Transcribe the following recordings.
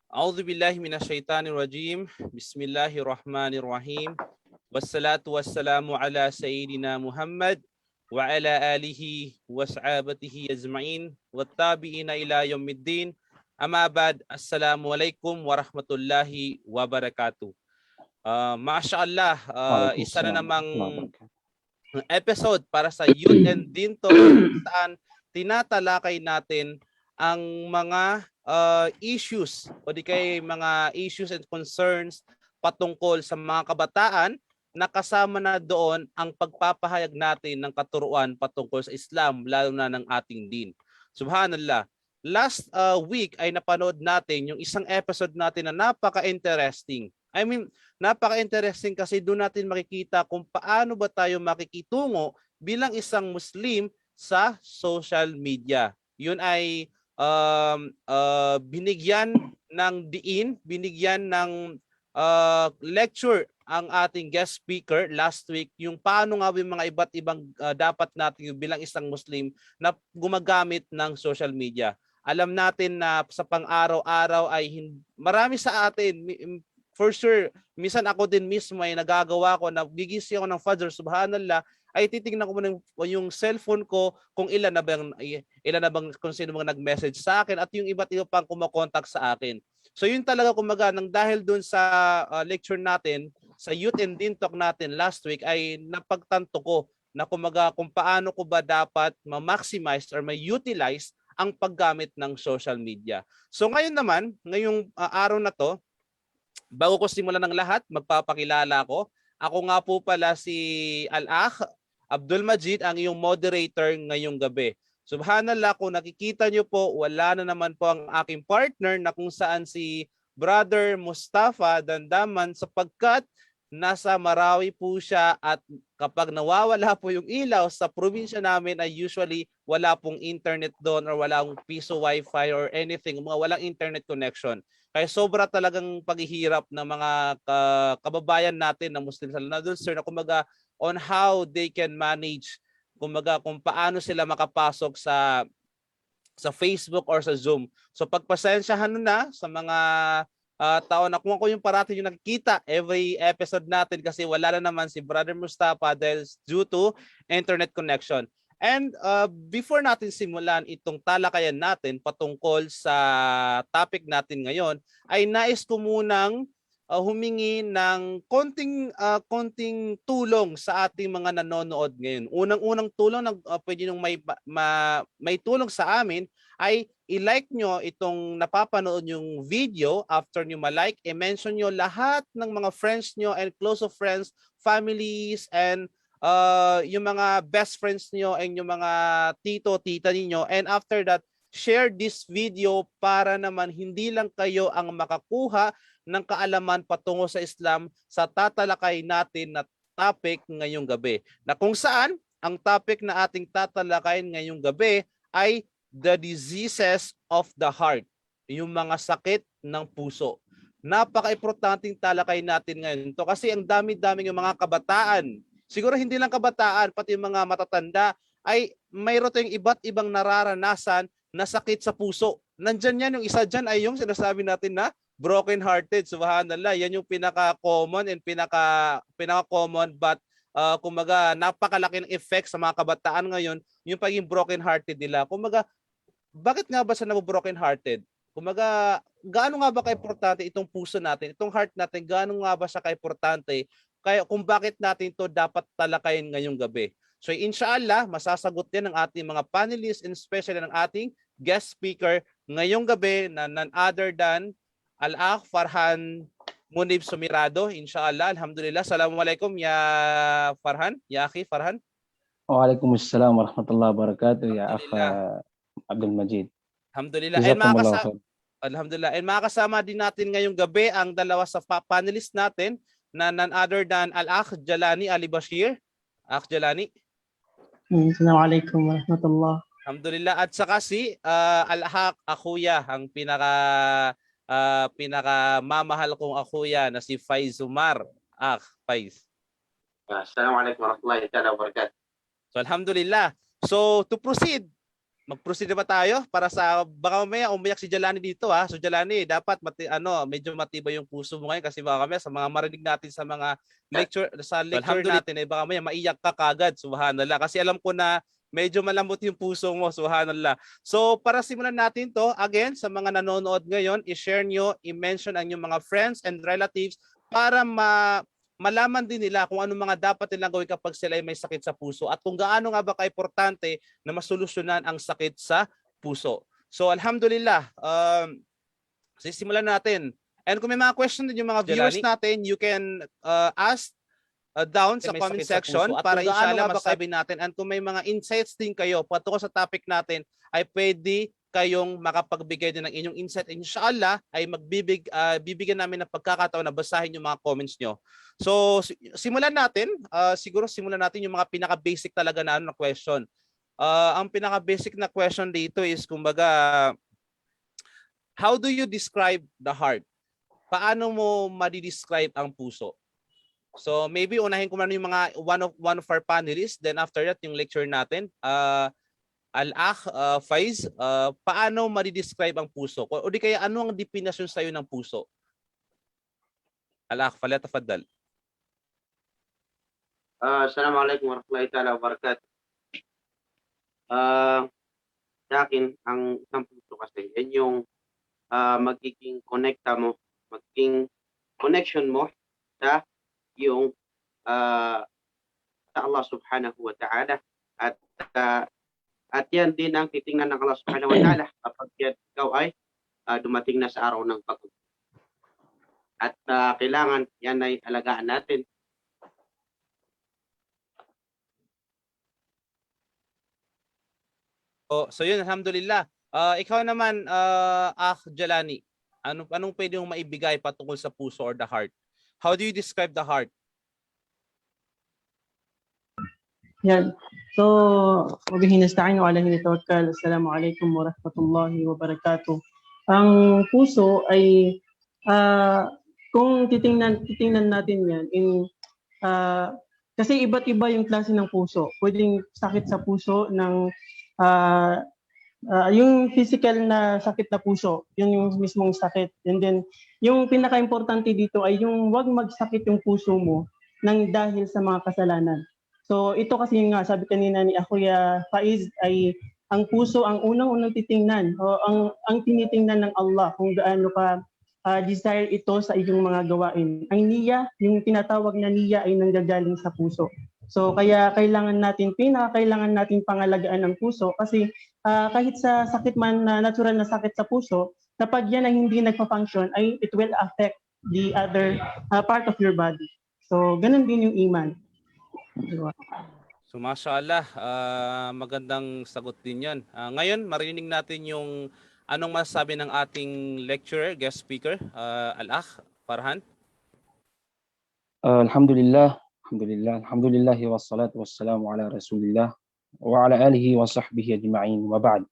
A'udzu billahi minasyaitonir rajim. Bismillahirrahmanirrahim. Wassalatu wassalamu ala sayyidina Muhammad wa ala alihi wa sahabatihi ajma'in wattabi'ina ila yaumiddin. Amma ba'd. Assalamualaikum warahmatullahi wabarakatuh. Mashallah, isa na namang episode para sa Youth and Deen Talk saan tinatalakay natin ang mga issues o di kay mga issues and concerns patungkol sa mga kabataan na kasama na doon ang pagpapahayag natin ng katuruan patungkol sa Islam, lalo na ng ating din. Subhanallah. Last week ay napanood natin yung isang episode natin na napaka-interesting. Napaka-interesting kasi doon natin makikita kung paano ba tayo makikitungo bilang isang Muslim sa social media. Yun ay binigyan ng diin, binigyan ng lecture ang ating guest speaker last week, yung paano nga yung mga iba't ibang dapat natin bilang isang Muslim na gumagamit ng social media. Alam natin na sa pang-araw-araw ay marami sa atin, for sure, minsan ako din mismo ay nagagawa ko na gigising ako ng Fajr, subhanallah, ay titingnan ko muna yung cellphone ko kung ilan na bang kung sino mga nag-message sa akin at yung iba't iba pang kumakontak sa akin. So yun talaga kumaga nang dahil dun sa lecture natin sa Youth and Deen Talk natin last week ay napagtanto ko na kumaga kung paano ko ba dapat ma-maximize or ma-utilize ang paggamit ng social media. So ngayon naman, ngayong araw na to, bago ko simulan ng lahat, magpapakilala ko. Ako nga po pala si Al-Akh Abdul Majid, ang iyong moderator ngayong gabi. Subhanallah, kung nakikita nyo po, wala na naman po ang aking partner na kung saan si Brother Mustafa Dandaman sapagkat nasa Marawi po siya at kapag nawawala po yung ilaw sa probinsya namin ay usually wala pong internet doon or walang piso wifi or anything, walang internet connection. Kaya sobra talagang paghihirap ng mga kababayan natin na Muslim na doon, sir, na kumaga on how they can manage, kumaga kung paano sila makapasok sa Facebook or sa Zoom. So pagpasensyahan na sa mga tao na kung ako yung parati yung nakikita every episode natin kasi wala na naman si Brother Mustafa dahil due to internet connection. And before natin simulan itong talakayan natin patungkol sa topic natin ngayon, ay nais ko munang humingi ng konting tulong sa ating mga nanonood ngayon. Unang tulong na pwede nung may tulong sa amin ay i-like nyo itong napapanood yung video. After nyo ma-like, i-mention nyo lahat ng mga friends nyo and close of friends, families, and yung mga best friends nyo and yung mga tito-tita ninyo. And after that, share this video para naman hindi lang kayo ang makakuha ng kaalaman patungo sa Islam sa tatalakay natin na topic ngayong gabi. Na kung saan, ang topic na ating tatalakayin ngayong gabi ay the diseases of the heart, yung mga sakit ng puso. Napaka-importanting talakay natin ngayon ito kasi ang dami-daming yung mga kabataan, siguro hindi lang kabataan, pati yung mga matatanda, ay mayroon tayong iba't ibang nararanasan na sakit sa puso. Nandyan yan, yung isa dyan ay yung sinasabi natin na broken hearted. Subhanallah, yan yung pinaka-common and pinaka-common but kumaga napakalaking effect sa mga kabataan ngayon yung pagiging broken hearted nila. Kumaga, bakit nga ba sa broken hearted? Kumaga, gaano nga ba kaimportante itong puso natin, itong heart natin, gaano nga ba siya kaimportante kaya kung bakit natin to dapat talakayin ngayong gabi? So inshallah, masasagot din ng ating mga panelists and especially ng ating guest speaker ngayong gabi na none other than Al-Akh Farhan Munib Sumirado, inshallah. Alhamdulillah. Assalamualaikum ya Farhan, ya akhi Farhan. Waalaikumsalam warahmatullahi wabarakatuh ya Akh Abdul Majid. Alhamdulillah. Alhamdulillah. And makakasama din natin ngayong gabi ang dalawa sa panelist natin na none other than Al-Akh Jalani Ali Bashir. Akh Jalani. Assalamualaikum warahmatullahi. Alhamdulillah. At saka si Al-Akh Akhuya, ang pinakamamahal kong akhuya na si Faiz Umar. Akh Faiz. Assalamualaikum warahmatullahi wabarakatuh. So alhamdulillah. So to proceed, mag-proceed na ba tayo para sa baka mamaya umiyak si Jalani dito ha. So Jalani, dapat medyo matibay yung puso mo ngayon kasi baka mamaya sa mga marinig natin sa mga lecture natin ay baka mamaya maiyak ka kagad. Subhanallah. Kasi alam ko na medyo malambot yung puso mo. Subhanallah. So para simulan natin to, again sa mga nanonood ngayon, i-share nyo, i-mention ang inyong mga friends and relatives para malaman din nila kung ano mga dapat nilang gawin kapag sila ay may sakit sa puso at kung gaano nga ba kaimportante na masolusyonan ang sakit sa puso. So alhamdulillah, sisimulan natin. And kung may mga question din yung mga viewers natin, you can ask down sa comment section para inshallah masabi natin. And kung may mga insights din kayo patungkol sa topic natin, ay pwede kayong makapagbigay din ng inyong insight. Inshallah ay bibigyan namin ng pagkakataon na basahin yung mga comments nyo. So simulan natin, siguro simulan natin yung mga pinaka-basic talaga na question. Ang pinaka-basic na question dito is kumbaga, how do you describe the heart? Paano mo ma-describe ang puso? So maybe unahin ko muna yung mga one of our panelists, then after that yung lecture natin. Al-Akh Faiz, paano ma-describe ang puso? O di kaya ano ang definasyon sa iyo ng puso? Al-Akh, falyatafaddal. Assalamualaikum warahmatullahi ta'ala wabarakatuh. Sa akin, ang isang puso kasi, yan yung magiging magiging connection mo sa yung sa Allah subhanahu wa ta'ala at yan din ang titingnan ng Allah subhanahu wa ta'ala kapag ikaw ay dumating na sa araw ng pag-uwi. At kailangan yan ay alagaan natin. So yun, alhamdulillah. Ikaw naman, Jalani, anong pwede mong maibigay patungkol sa puso or the heart? How do you describe the heart? Yan. So, wabihi nasta'in wa alayhi tawakkal. Assalamualaikum warahmatullahi wabarakatuh. Ang puso ay kung titingnan natin yan kasi iba't iba yung klase ng puso. Pwedeng sakit sa puso ng yung physical na sakit na puso, yun yung mismong sakit. And then, yung pinaka-importante dito ay yung wag magsakit yung puso mo nang dahil sa mga kasalanan. So ito kasi nga sabi kanina ni Kuya Faiz ay ang puso ang unang-unang titingnan o ang tinitingnan ng Allah kung gaano ka desire ito sa iyong mga gawain. Ang niyya, yung tinatawag na niyya ay nanggagaling sa puso. So kaya kailangan natin pangalagaan ang puso kasi kahit sa sakit man na natural na sakit sa puso, kapag yan ay hindi nagpa-function ay it will affect the other part of your body. So ganun din yung iman. So mashallah, magandang sagot din yan. Ngayon, marinig natin yung anong masasabi ng ating lecturer, guest speaker, Al-Akh Farhan. Alhamdulillah, wassalatu wassalamu ala rasulillah wa ala alihi wa sahbihi ajma'in wa ba'd.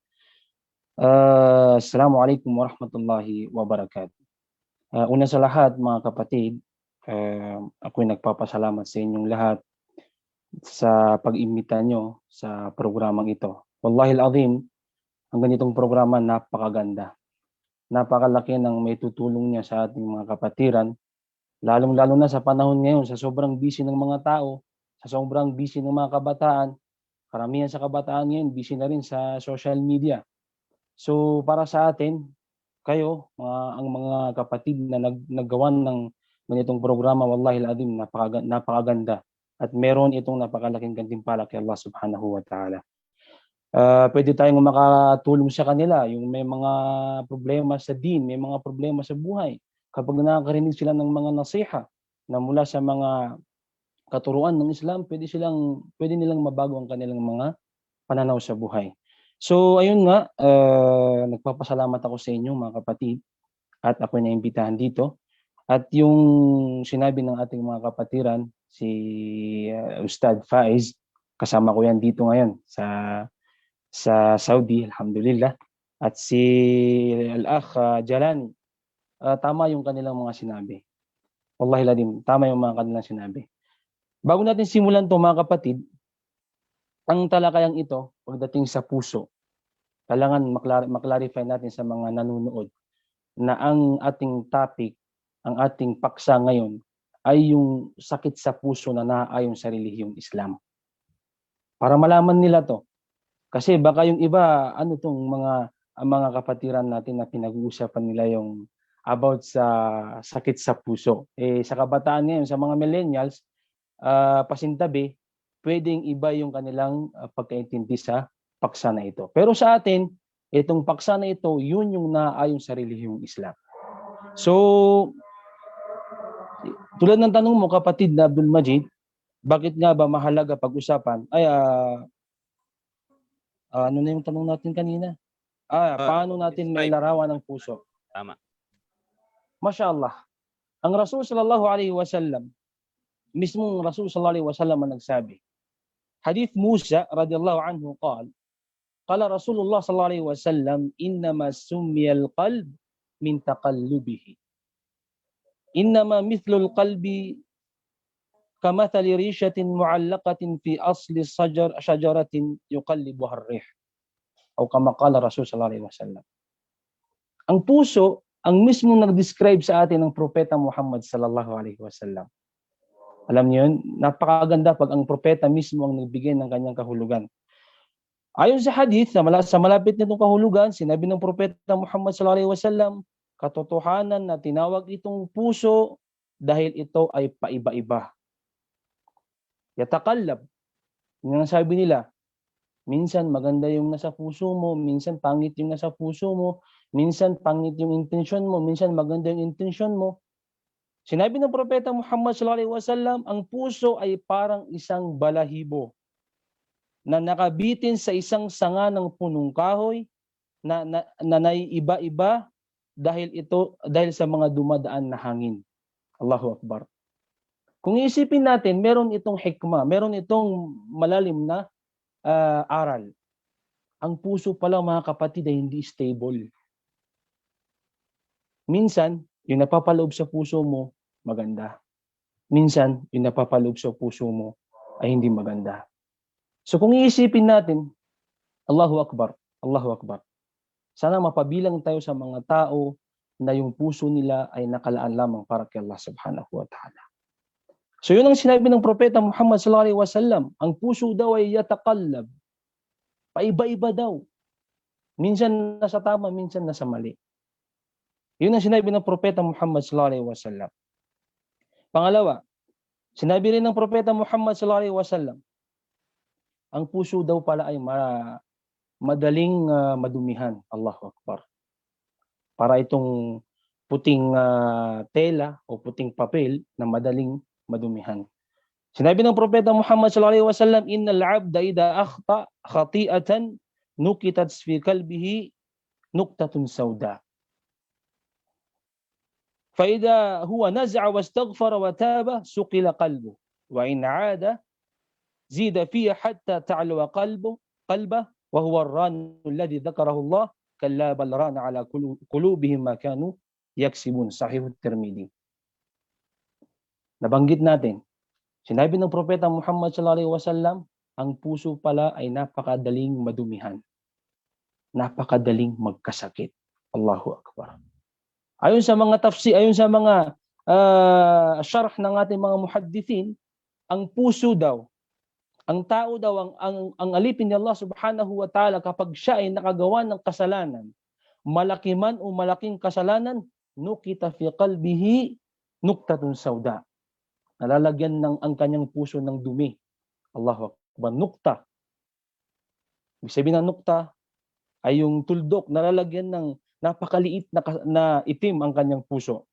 Assalamualaikum warahmatullahi wabarakatuh. Una sa lahat mga kapatid, ako'y nagpapasalamat sa inyong lahat sa pag-imbita nyo sa programang ito. Wallahi al-azim, ang ganitong programa napakaganda. Napakalaki ng may tutulong niya sa ating mga kapatiran, lalong-lalo na sa panahon ngayon, sa sobrang busy ng mga tao, sa sobrang busy ng mga kabataan. Karamihan sa kabataan ngayon, busy na rin sa social media. So para sa atin, kayo, ang mga kapatid na naggawa ng ganitong programa, wallahi al-azim, napakaganda. At meron itong napakalaking gantimpala kay Allah subhanahu wa ta'ala. Pwede tayong makatulong sa kanila, yung may mga problema sa din, may mga problema sa buhay. Kapag nakakarinig sila ng mga nasiha na mula sa mga katuruan ng Islam, pwede nilang mabago ang kanilang mga pananaw sa buhay. So ayun nga, nagpapasalamat ako sa inyo mga kapatid at ako naimbitahan dito. At yung sinabi ng ating mga kapatiran, si Ustad Faiz, kasama ko yan dito ngayon sa Saudi, alhamdulillah. At si Al-Akh Jalani, tama yung kanilang mga sinabi. Wallahi ladim, tama yung mga kanilang sinabi. Bago natin simulan to mga kapatid, ang talakayang ito, pagdating sa puso, kailangan maklarify natin sa mga nanonood na ang ating topic, ang ating paksa ngayon ay yung sakit sa puso na naaayon sa relihiyong Islam. Para malaman nila to. Kasi baka yung iba, ano tong mga kapatiran natin na pinag-uusapan nila yung about sa sakit sa puso. Sa kabataan ngayon, sa mga millennials, pasintabi, pwedeng iba yung kanilang pagkaintindi sa paksa na ito. Pero sa atin, itong paksa na ito, yun yung naaayon sa relihiyong Islam. So, tulad ng tanong mo, kapatid na Abdul Majid, bakit nga ba mahalaga pag-usapan? Ano na yung tanong natin kanina? Paano natin may larawan ng puso? Tama. Masya Allah. Ang Rasul sallallahu alaihi wasallam, mismong Rasul sallallahu alaihi wasallam ang nagsabi. Hadith Musa radhiyallahu anhu qala Rasulullah sallallahu alaihi wasallam, innama summiyal qalb min taqallubihi. Innama mithlul qalbi kamathali rishatin mu'allaqatin fi asli shajaratin yuqallibuha ar-rih. O kama qala Rasul sallallahu alaihi wasallam. Ang puso, ang mismong nag-describe sa atin ng propeta Muhammad sallallahu alaihi wasallam. Alam niyo yun, napakaganda pag ang propeta mismo ang nagbigay ng kanyang kahulugan. Ayon sa hadith, sa malapit nitong kahulugan, sinabi ng propeta Muhammad sallallahu alaihi wasallam, katotohanan na tinawag itong puso dahil ito ay paiba-iba. Yatakallab. Yung sabi nila, minsan maganda yung nasa puso mo, minsan pangit yung nasa puso mo, minsan pangit yung intensyon mo, minsan maganda yung intensyon mo. Sinabi ng propeta Muhammad sallallahu alaihi wasallam, ang puso ay parang isang balahibo na nakabitin sa isang sanga ng punong kahoy na naiiba-iba dahil sa mga dumadaan na hangin. Allahu Akbar. Kung iisipin natin, meron itong hikmah, meron itong malalim na aral. Ang puso pala mga kapatid ay hindi stable. Minsan, yung napapaloob sa puso mo, maganda. Minsan, yung napapaloob sa puso mo ay hindi maganda. So kung iisipin natin, Allahu Akbar, Allahu Akbar. Sana mapabilang tayo sa mga tao na yung puso nila ay nakalaan lamang para kay Allah subhanahu wa ta'ala. So yun ang sinabi ng propeta Muhammad sallallahu alaihi wasallam, ang puso daw ay yatakallab. Paiba-iba daw. Minsan nasa tama, minsan nasa mali. Yun ang sinabi ng propeta Muhammad sallallahu alaihi wasallam. Pangalawa, sinabi rin ng propeta Muhammad sallallahu alaihi wasallam, ang puso daw pala ay madaling madumihan. Allahu Akbar. Para itong puting tela o puting papel na madaling madumihan. Sinabi ng propeta Muhammad sallallahu alaihi wasallam, innal 'abda idha akhta khati'atan nukitat fi qalbihi nuqtatun sauda. Fa idha huwa naz'a wastaghfara wa taba suqila qalbu wa in 'ada zida fiha hatta ta'luwa qalba wa huwa ar-ran alladhi dhakarahu Allah kalla bal rana ala qulubihim ma kanu yaksibun. Sahih at-Tirmidhi. Nabanggit natin, sinabi ng propeta Muhammad sallallahu alaihi wasallam, ang puso pala ay napakadaling madumihan. Napakadaling magkasakit. Allahu Akbar. Ayon sa mga tafsir, ayon sa mga syarh ng ating mga muhaddithin, ang puso daw, ang tao daw, ang alipin ni Allah subhanahu wa ta'ala kapag siya ay nakagawa ng kasalanan, malaki man o malaking kasalanan, nukita fi qalbihi nuktatun sauda. Nalalagyan ng ang kanyang puso ng dumi. Allahu Akbar. Nukta. Ibig sabihin ng nukta ay yung tuldok, nalalagyan ng napakaliit na itim ang kanyang puso.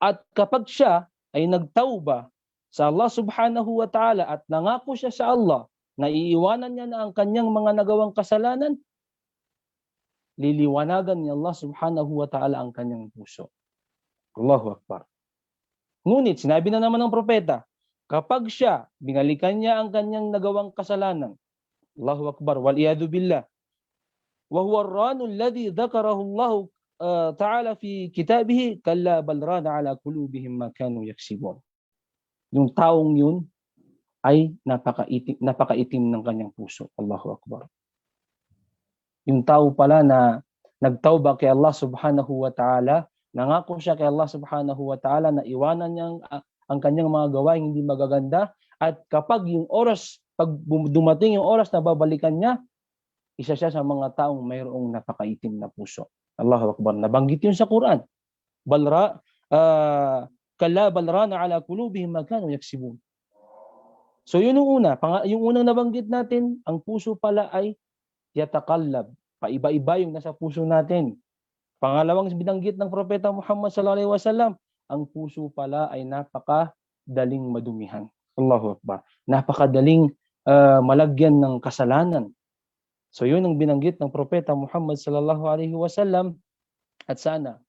At kapag siya ay nagtauba sa Allah subhanahu wa ta'ala at nangako siya sa Allah na iiwanan niya na ang kanyang mga nagawang kasalanan, liliwanagan ni Allah subhanahu wa ta'ala ang kanyang puso. Allahu Akbar. Ngunit sinabi na naman ng propeta, kapag siya, binalikan niya ang kanyang nagawang kasalanan, Allahu Akbar, wal-iyadu billah, wa huwa ar-ranu alladhi dhakarahu Allah ta'ala fi kitabihi, kalla bal rana ala qulubihim ma kanu yaksibun. Yung taong yun ay napakaitim ng kanyang puso. Allahu Akbar. Yung tao pala na nagtauba kay Allah subhanahu wa ta'ala, nangako siya kay Allah subhanahu wa ta'ala na iwanan niya ang kanyang mga gawaing hindi magaganda, at kapag yung oras, pag dumating yung oras na babalikan niya, isa siya sa mga taong mayroong napakaitim na puso. Allahu Akbar. Nabanggit yun sa Quran. Kalla balrana ala qulubihim ma kanu yaksibun. So yun yung una. Yung unang nabanggit natin, ang puso pala ay yatakallab. Paiba-iba yung nasa puso natin. Pangalawang binanggit ng Propeta Muhammad sallallahu alaihi wasallam, ang puso pala ay napakadaling madumihan. Allahu Akbar. Napakadaling malagyan ng kasalanan. So yun ang binanggit ng Propeta Muhammad sallallahu alaihi wasallam, at sana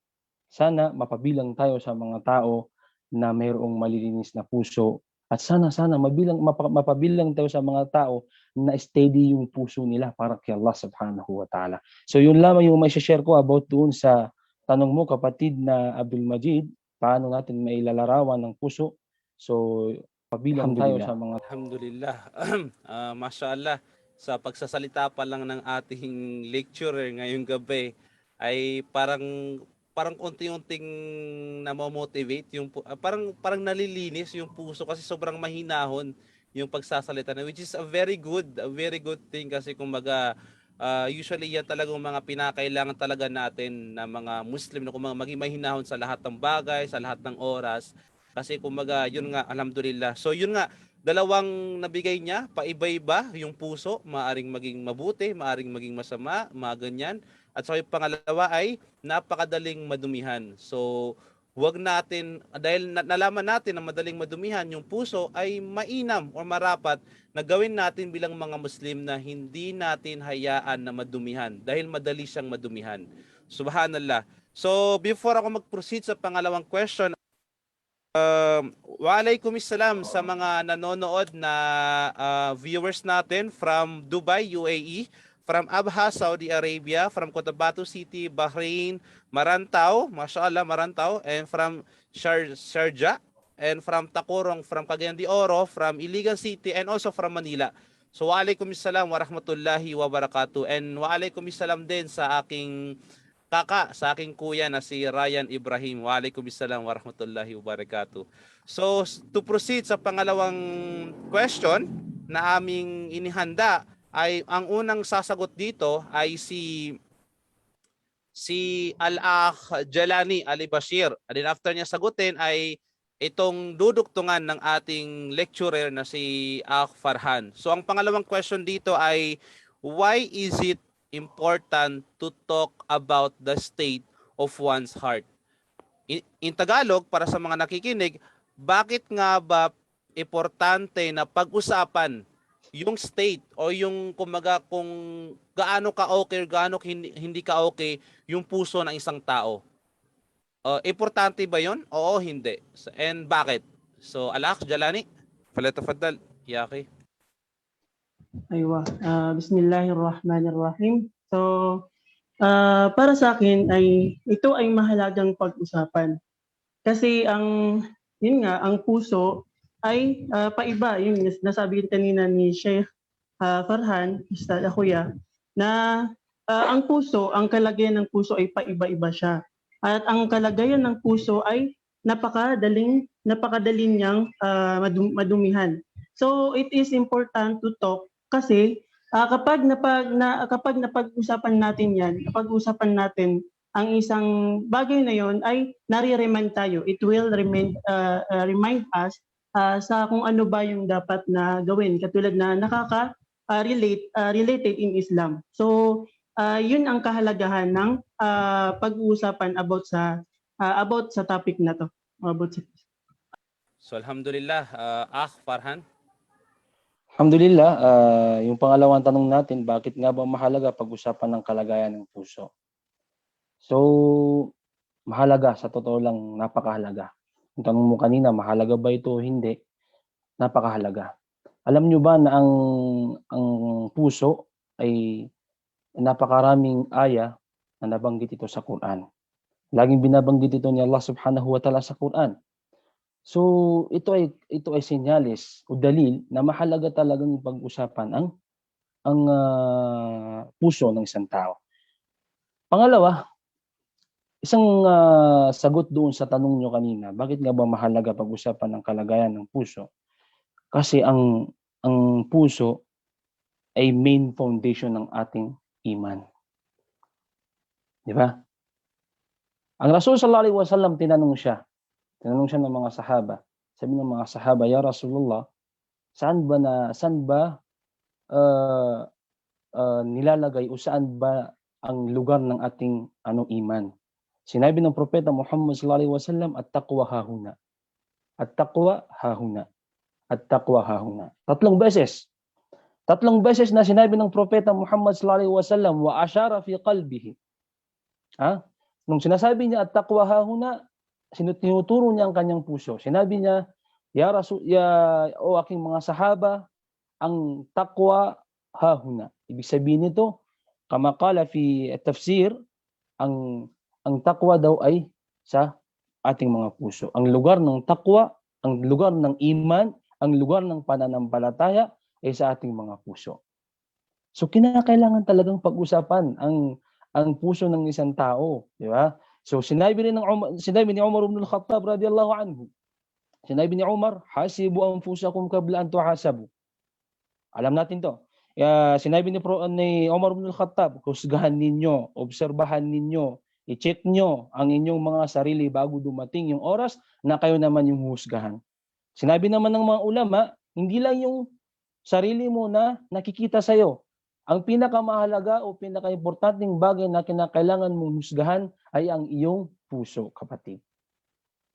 mapabilang tayo sa mga tao na mayroong malilinis na puso, at sana mapabilang tayo sa mga tao na steady yung puso nila para kay Allah subhanahu wa ta'ala. So yun lamang yung may share ko about doon sa tanong mo, kapatid na Abdul Majid, paano natin mailalarawan ng puso. So pabilang tayo sa mga... Alhamdulillah. Mashallah, sa pagsasalita pa lang ng ating lecturer ngayong gabi ay parang unti-unting namomotivate yung parang nalilinis yung puso kasi sobrang mahinahon yung pagsasalita na, which is a very good thing kasi kumbaga usually yan talagang mga pinakailangan talaga natin na mga Muslim na kumbaga maging mahinahon sa lahat ng bagay, sa lahat ng oras, kasi kumbaga yun nga, alhamdulillah. So yun nga, dalawang nabigay niya, paiba-iba yung puso, maaring maging mabuti, maaring maging masama, mga ganyan. At so yung pangalawa ay napakadaling madumihan. So wag natin, dahil nalaman natin na madaling madumihan yung puso, ay mainam o marapat na gawin natin bilang mga Muslim na hindi natin hayaan na madumihan dahil madali siyang madumihan. Subhanallah. So before ako mag-proceed sa pangalawang question, Waalaikumsalam sa mga nanonood na viewers natin from Dubai, UAE, from Abha, Saudi Arabia, from Cotabato City, Bahrain, Marantau, mashallah Marantau, and from Sharjah, and from Tacorong, from Cagayan de Oro, from Iligan City, and also from Manila. So waalaikumsalam warahmatullahi wabarakatuh, and waalaikumsalam din sa aking sa aking kuya na si Ryan Ibrahim. Waalaikumsalam warahmatullahi wabarakatuh. So to proceed sa pangalawang question na aming inihanda, ay ang unang sasagot dito ay si Al-Akh Jalani Ali Bashir. And then after niya sagutin ay itong duduktungan ng ating lecturer na si Akh Farhan. So ang pangalawang question dito ay, why is it important to talk about the state of one's heart? In Tagalog, para sa mga nakikinig, bakit nga ba importante na pag-usapan yung state o yung kumaga kung gaano ka okay or gaano hindi ka okay yung puso ng isang tao? Importante ba yun? Oo, hindi. And bakit? So, Al-Akh Jalani, falyatafaddal, Yaki. Aywa. Bismillahirrahmanirrahim. So, para sa akin ay ito ay mahalagang pag-usapan. Kasi yun nga, ang puso ay paiba. Yung nasabi kanina ni Sheikh Farhan, Ustad Akuya, na ang puso, ang kalagayan ng puso ay paiba-iba siya. At ang kalagayan ng puso ay napakadaling niyang madumihan. So, it is important to talk kasi kapag napag-usapan natin yan, napag-usapan natin ang isang bagay na yon, ay nare-remind tayo. It will remind us sa kung ano ba yung dapat na gawin, katulad na related in Islam. So yun ang kahalagahan ng pag-uusapan about sa topic na to. So alhamdulillah, Akh Farhan. Alhamdulillah, yung pangalawang tanong natin, bakit nga ba mahalaga pag-usapan ng kalagayan ng puso? So, mahalaga, sa totoo lang, napakahalaga. Yung tanong mo kanina, mahalaga ba ito o hindi? Napakahalaga. Alam nyo ba na ang puso ay napakaraming aya na nabanggit ito sa Quran. Laging binabanggit ito ni Allah subhanahu wa ta'ala sa Quran. So, ito ay senyales o dalil na mahalaga talagang pag-usapan ang puso ng isang tao. Pangalawa, isang sagot doon sa tanong nyo kanina, bakit nga ba mahalaga pag-usapan ng kalagayan ng puso? Kasi ang puso ay main foundation ng ating iman. Di ba? Ang Rasul sallallahu alaihi wasallam tinanong siya ng mga sahaba. Sabi ng mga sahaba, "Ya Rasulullah, saan ba nilalagay o saan ba ang lugar ng ating iman?" Sinabi ng propeta Muhammad sallallahu alaihi wasallam, "At-taqwa hahuna. At-taqwa hahuna. At-taqwa hahuna." Tatlong beses na sinabi ng propeta Muhammad sallallahu alaihi wasallam, wa asyara fi qalbihi. Nung sinasabi niya at-taqwa hahuna, tinuturo niya ang kanyang puso. Sinabi niya, o aking mga sahaba, ang taqwa hahuna. Ibig sabihin nito, kama qala fi tafsir, ang taqwa daw ay sa ating mga puso. Ang lugar ng taqwa, ang lugar ng iman, ang lugar ng pananampalataya ay sa ating mga puso. So kinakailangan talagang pag-usapan ang puso ng isang tao, di ba? So sinabi ni Umar ibn al-Khattab radiyallahu anhu. Sinabi ni Umar, "Hasibu anfusakum qabla an tuhasabu." Alam natin 'to. Sinabi ni Umar ibn al-Khattab, husgahan ninyo, obserbahan ninyo, i-check nyo ang inyong mga sarili bago dumating yung oras na kayo naman yung husgahan. Sinabi naman ng mga ulama, hindi lang yung sarili mo na nakikita sa'yo. Ang pinakamahalaga o pinakaimportanteng bagay na kinakailangan mong husgahan ay ang iyong puso, kapatid.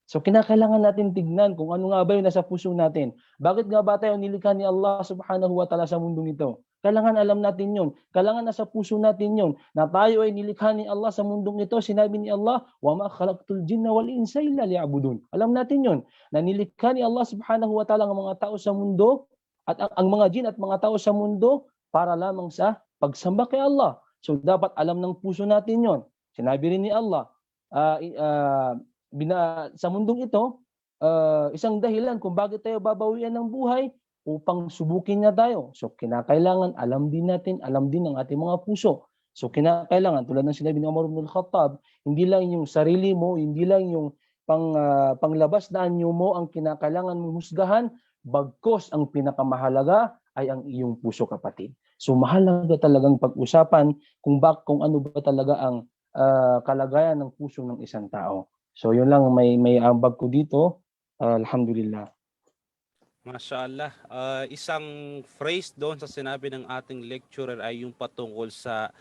So kinakailangan natin tignan kung ano nga ba yung nasa puso natin. Bakit nga ba tayo nilikha ni Allah subhanahu wa ta'ala sa mundong ito? Kailangan alam natin yun. Kailangan nasa puso natin yun. Na tayo ay nilikha ni Allah sa mundong ito. Sinabi ni Allah, وَمَا خَلَقْتُ الْجِنَّ وَالْإِنسَ إِلَّا لِيَعْبُدُونَ. Alam natin yun. Na nilikha ni Allah subhanahu wa ta'ala ang mga tao sa mundo at ang mga jin at mga tao sa mundo para lamang sa pagsamba kay Allah. So dapat alam ng puso natin yon. Sinabi rin ni Allah, sa mundong ito, isang dahilan kung bakit tayo babawian ng buhay upang subukin niya tayo. So kinakailangan alam din ng ating mga puso. So kinakailangan, tulad ng sinabi ni Umar ibn al-Khattab, hindi lang yung sarili mo, hindi lang yung panglabas na anyo mo ang kinakailangan mong husgahan, bagkos ang pinakamahalaga ay ang iyong puso, kapatid. So mahalaga talagang pag-usapan kung ano ba talaga ang kalagayan ng puso ng isang tao. So yun lang may ambag ko dito. Alhamdulillah. Mashallah. Isang phrase doon sa sinabi ng ating lecturer ay yung patungkol sa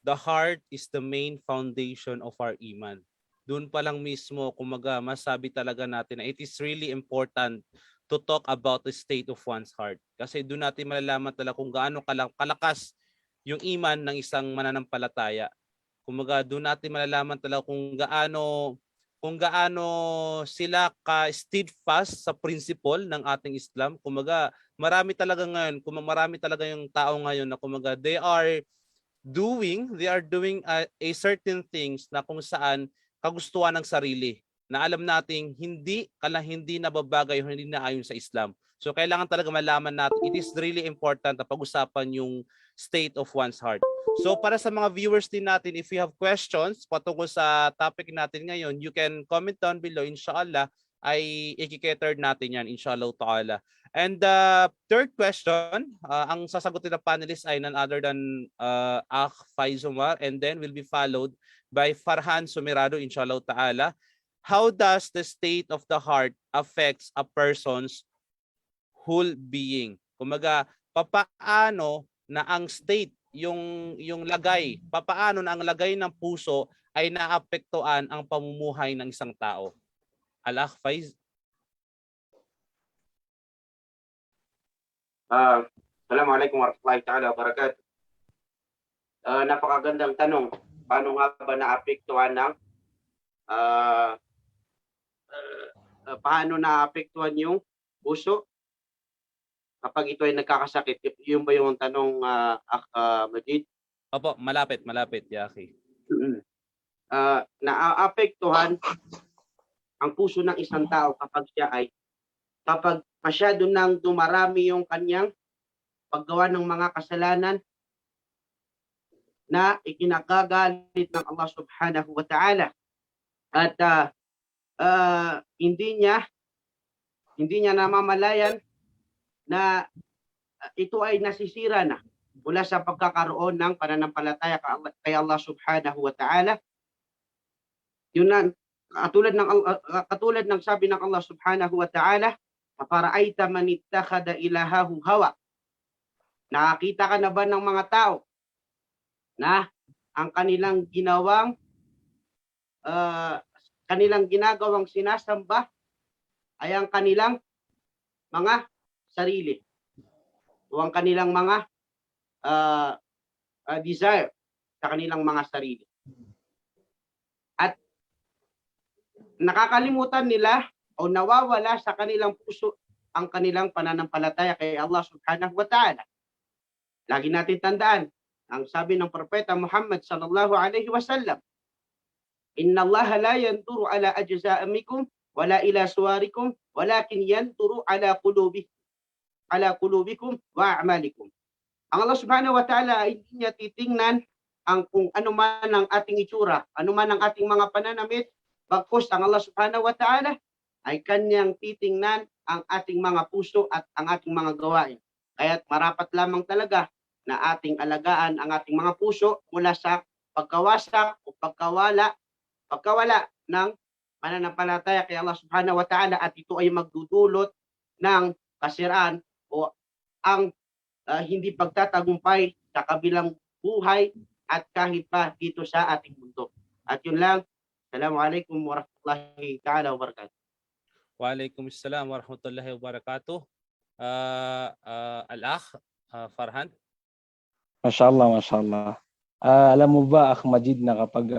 the heart is the main foundation of our iman. Doon pa lang mismo, kumaga, masabi talaga natin na it is really important to talk about the state of one's heart. Kasi doon natin malalaman talaga kung gaano kalakas yung iman ng isang mananampalataya. Kumaga, doon natin malalaman talaga kung gaano sila ka-steadfast sa principle ng ating Islam. Kumaga, marami talaga yung tao ngayon na kumaga they are doing a certain things na kung saan kagustuhan ng sarili, na alam nating hindi nababagay o hindi naayon sa Islam. So kailangan talaga malaman natin, it is really important na pag-usapan yung state of one's heart. So para sa mga viewers din natin, if you have questions patungkol sa topic natin ngayon, you can comment down below. Inshallah, ay i-cater natin yan, inshallah ta'ala. And the third question, ang sasagutin ng panelist ay none other than Akh Faiz Umar, and then will be followed by Farhan Sumirado, inshallah ta'ala. How does the state of the heart affects a person's whole being? Kumaga, papaano na ang state, yung lagay, papaano na ang lagay ng puso ay naapektuhan ang pamumuhay ng isang tao? Al-Akh Faiz. Assalamualaikum warahmatullahi ta'ala wabarakatuh. Napakagandang tanong. Paano nga ba naapektuhan ng paano naapektuhan yung puso kapag ito ay nagkakasakit? Yun ba yung tanong, Majid? Opo, malapit, Yaki. Naapektuhan ang puso ng isang tao kapag masyado nang dumarami yung kanyang paggawa ng mga kasalanan na ikinagagalit ng Allah subhanahu wa ta'ala. At hindi niya namamalayan na ito ay nasisira na mula sa pagkakaroon ng pananampalataya kay Allah subhanahu wa ta'ala. Yun na, katulad ng sabi ng Allah subhanahu wa ta'ala, "Afara'aita man ittakhadha ilahahu hawa." Nakakita ka na ba ng mga tao na ang kanilang ginagawang sinasamba ay ang kanilang mga sarili o ang kanilang mga desire sa kanilang mga sarili. At nakakalimutan nila o nawawala sa kanilang puso ang kanilang pananampalataya kay Allah subhanahu wa ta'ala. Lagi natin tandaan ang sabi ng propeta Muhammad sallallahu alaihi wasallam, "Inna Allah la yanturu ala ajza'amikum wala ila suwarikum walakin yanturu ala qulubikum wa a'malikum." Ang Allah subhanahu wa ta'ala ay hindi niya titingnan kung ano man ang ating itsura, ano man ang ating mga pananamit, bagkus ang Allah subhanahu wa ta'ala ay kanyang titingnan ang ating mga puso at ang ating mga gawain. Kaya't marapat lamang talaga na ating alagaan ang ating mga puso mula sa pagkawasak o pagkawala ng pananampalataya kay Allah subhanahu wa ta'ala, at ito ay magdudulot ng kasiraan o ang hindi pagtatagumpay sa kabilang buhay at kahit pa dito sa ating mundo. At yun lang. Assalamualaikum warahmatullahi ta'ala wabarakatuh. Waalaikumsalam warahmatullahi wabarakatuh. Al-Akh Farhan. Mashallah, mashallah. Alam mo ba, Akh Majid, na kapag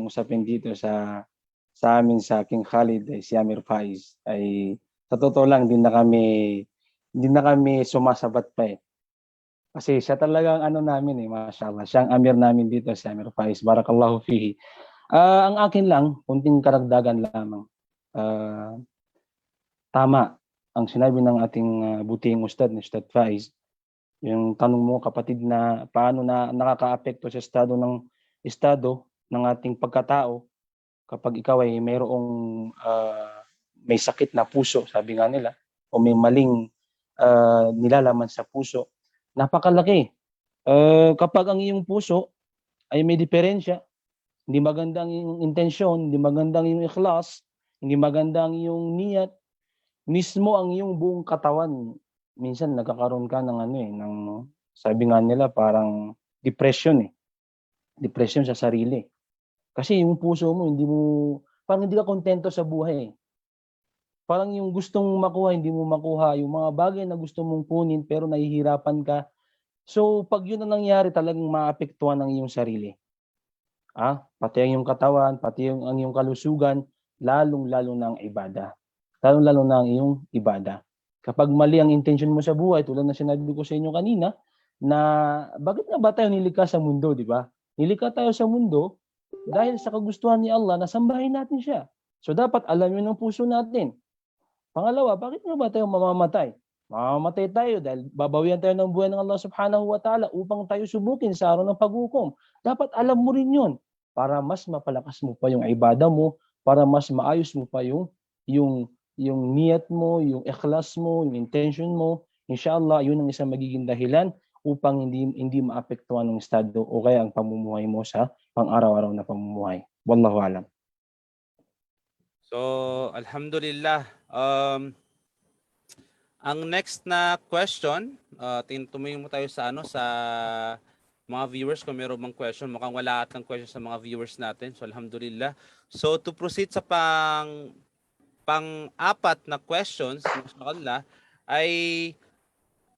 usapin dito sa amin, sa King Khalid, si Amir Faiz, ay sa totoo lang, hindi na kami sumasabat pa eh. Kasi siya talagang namin mashallah. Siyang Amir namin dito, si Amir Faiz. Barakallahu fihi. Ang akin lang, kunting karagdagan lamang. Tama ang sinabi ng ating buting Ustad, ni Ustad Faiz. Yung tanong mo, kapatid, na paano na nakakaapekto sa estado ng ating pagkatao kapag ikaw ay mayroong may sakit na puso, sabi nga nila, o may maling nilalaman sa puso. Napakalaki. Kapag ang iyong puso ay may diferensya, hindi magandang iyong intensyon, hindi magandang iyong ikhlas, hindi magandang iyong niyat, mismo ang iyong buong katawan, minsan nagkakaroon ka ng sabi nga nila, parang depression Depression sa sarili. Kasi yung puso mo, parang hindi ka kontento sa buhay. Parang yung gustong makuha, hindi mo makuha. Yung mga bagay na gusto mong kunin, pero nahihirapan ka. So, pag yun ang nangyari, talagang maapektuhan ng iyong sarili. Pati ang iyong katawan, pati ang iyong kalusugan, lalong-lalo na ang ibada. Lalong-lalo na ang iyong ibada. Kapag mali ang intention mo sa buhay, tulad na sinabi ko sa inyo kanina, na bakit nga ba tayo nilikha sa mundo, di ba? Nilikha tayo sa mundo dahil sa kagustuhan ni Allah na sambahin natin siya. So dapat alam yun ng puso natin. Pangalawa, bakit nga ba tayo mamamatay? Mamamatay tayo dahil babawian tayo ng buhay ng Allah subhanahu wa ta'ala upang tayo subukin sa araw ng paghukom. Dapat alam mo rin yun para mas mapalakas mo pa yung ibada mo, para mas maayos mo pa yung niyat mo, yung ikhlas mo, yung intention mo. Inshallah, yun ang isang magiging dahilan upang hindi maapektuhan ng estado o kaya ang pamumuhay mo sa pang-araw-araw na pamumuhay. Wallahu alam. So, alhamdulillah. Ang next na question, tumingin mo tayo sa mga viewers kung meron bang question. Mukhang wala atang question sa mga viewers natin. So, alhamdulillah. So, to proceed sa pang-apat na questions ay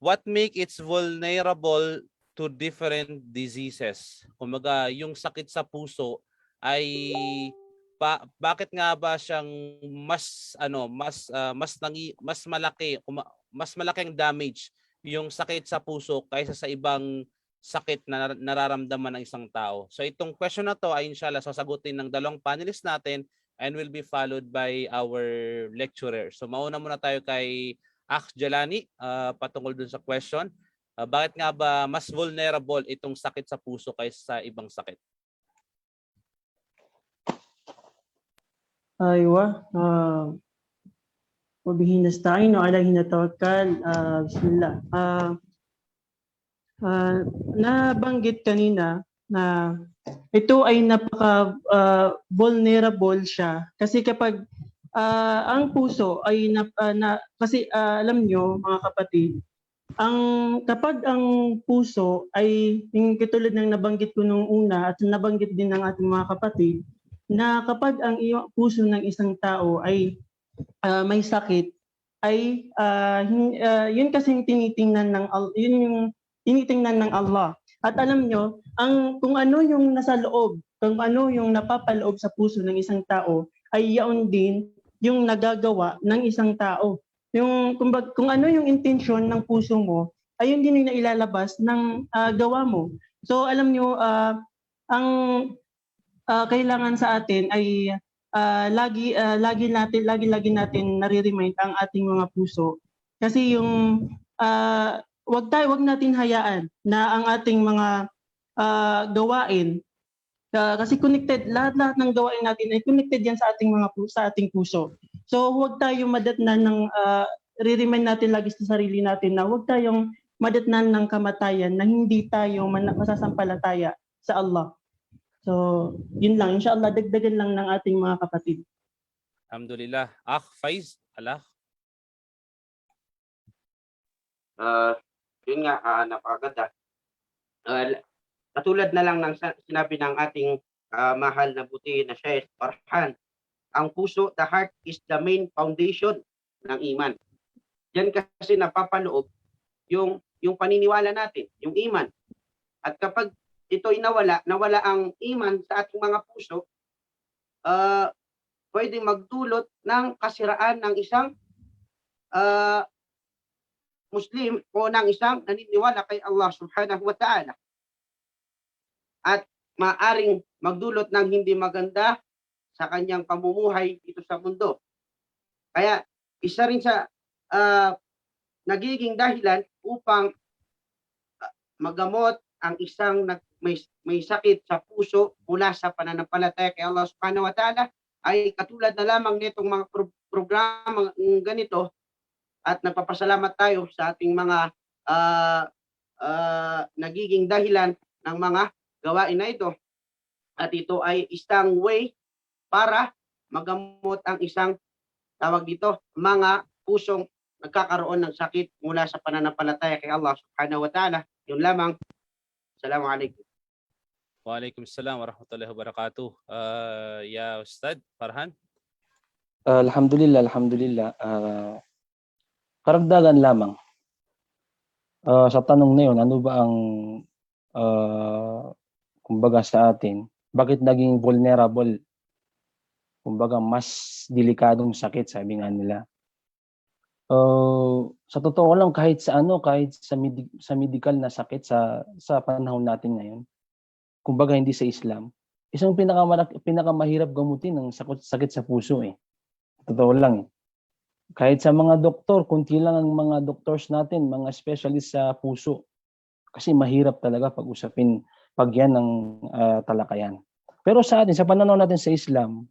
what make it vulnerable to different diseases? Kumaga, yung sakit sa puso ay bakit nga ba siyang mas malaking damage yung sakit sa puso kaysa sa ibang sakit na nararamdaman ng isang tao? So itong question na to ay inshallah sasagutin ng dalawang panelists natin and will be followed by our lecturer. So mauna muna tayo kay Akh Jalani patungkol dun sa question. Bakit nga ba mas vulnerable itong sakit sa puso kaysa sa ibang sakit? Aywa. Wabihi nasta'in wa alayhi natawakkal. Bismillah. Nabanggit kanina na ito ay napaka vulnerable siya kasi kapag ang puso ay kasi alam nyo mga kapatid, kapag ang puso ay yung katulad ng nabanggit ko nung una at nabanggit din ng ating mga kapatid na kapag ang puso ng isang tao ay may sakit ay yun kasing yun yung tinitingnan ng Allah. At alam nyo, kung ano yung nasa loob, kung ano yung napapaloob sa puso ng isang tao, ay yaon din yung nagagawa ng isang tao. Kung ano yung intensyon ng puso mo, ay yun din yung nailalabas ng gawa mo. So alam nyo, ang kailangan sa atin ay lagi natin nare-remind ang ating mga puso. Kasi yung wag natin hayaan na ang ating mga gawain kasi connected, lahat ng gawain natin ay connected yan sa ating puso. So huwag tayong madatnan ng re-remind natin lagi sa sarili natin na huwag tayong madatnan ng kamatayan na hindi tayo masasampalataya sa Allah. So yun lang, inshallah dagdagan lang ng ating mga kapatid. Alhamdulillah. Faiz, ala. Yun nga, napakaganda. Katulad na lang ng sinabi ng ating mahal na buti na Sheikh Farhan, ang puso, the heart is the main foundation ng iman. Yan kasi napapaloob yung paniniwala natin, yung iman. At kapag ito'y nawala ang iman sa ating mga puso, pwedeng magdulot ng kasiraan ng isang Muslim o ng isang naniniwala kay Allah subhanahu wa ta'ala. At maaring magdulot ng hindi maganda sa kanyang pamumuhay dito sa mundo. Kaya isa rin sa nagiging dahilan upang magamot ang isang may sakit sa puso mula sa pananampalataya kay Allah subhanahu wa ta'ala ay katulad na lamang nitong mga programa ganito. At nagpapasalamat tayo sa ating mga nagiging dahilan ng mga gawain na ito. At ito ay isang way para magamot ang isang tawag dito, mga pusong nagkakaroon ng sakit mula sa pananampalataya kay Allah subhanahu wa ta'ala. Yun lamang. Assalamualaikum. Waalaikumsalam warahmatullahi wabarakatuh. Ya Ustad Farhan. Alhamdulillah. Karagdagan lamang. Sa tanong na yun, ano ba ang kumbaga sa atin, bakit naging vulnerable? Kumbaga mas delikadong sakit, sabi nga nila. Sa totoo lang, kahit sa medical na sakit sa panahon natin ngayon, kumbaga hindi sa Islam, isang pinakamahirap gamutin ng sakit sa puso eh. Totoo lang eh. Kahit sa mga doktor, kunti lang ang mga doctors natin, mga specialist sa puso. Kasi mahirap talaga pag-usapin pag yan ng talakayan. Pero sa atin, sa pananaw natin sa Islam,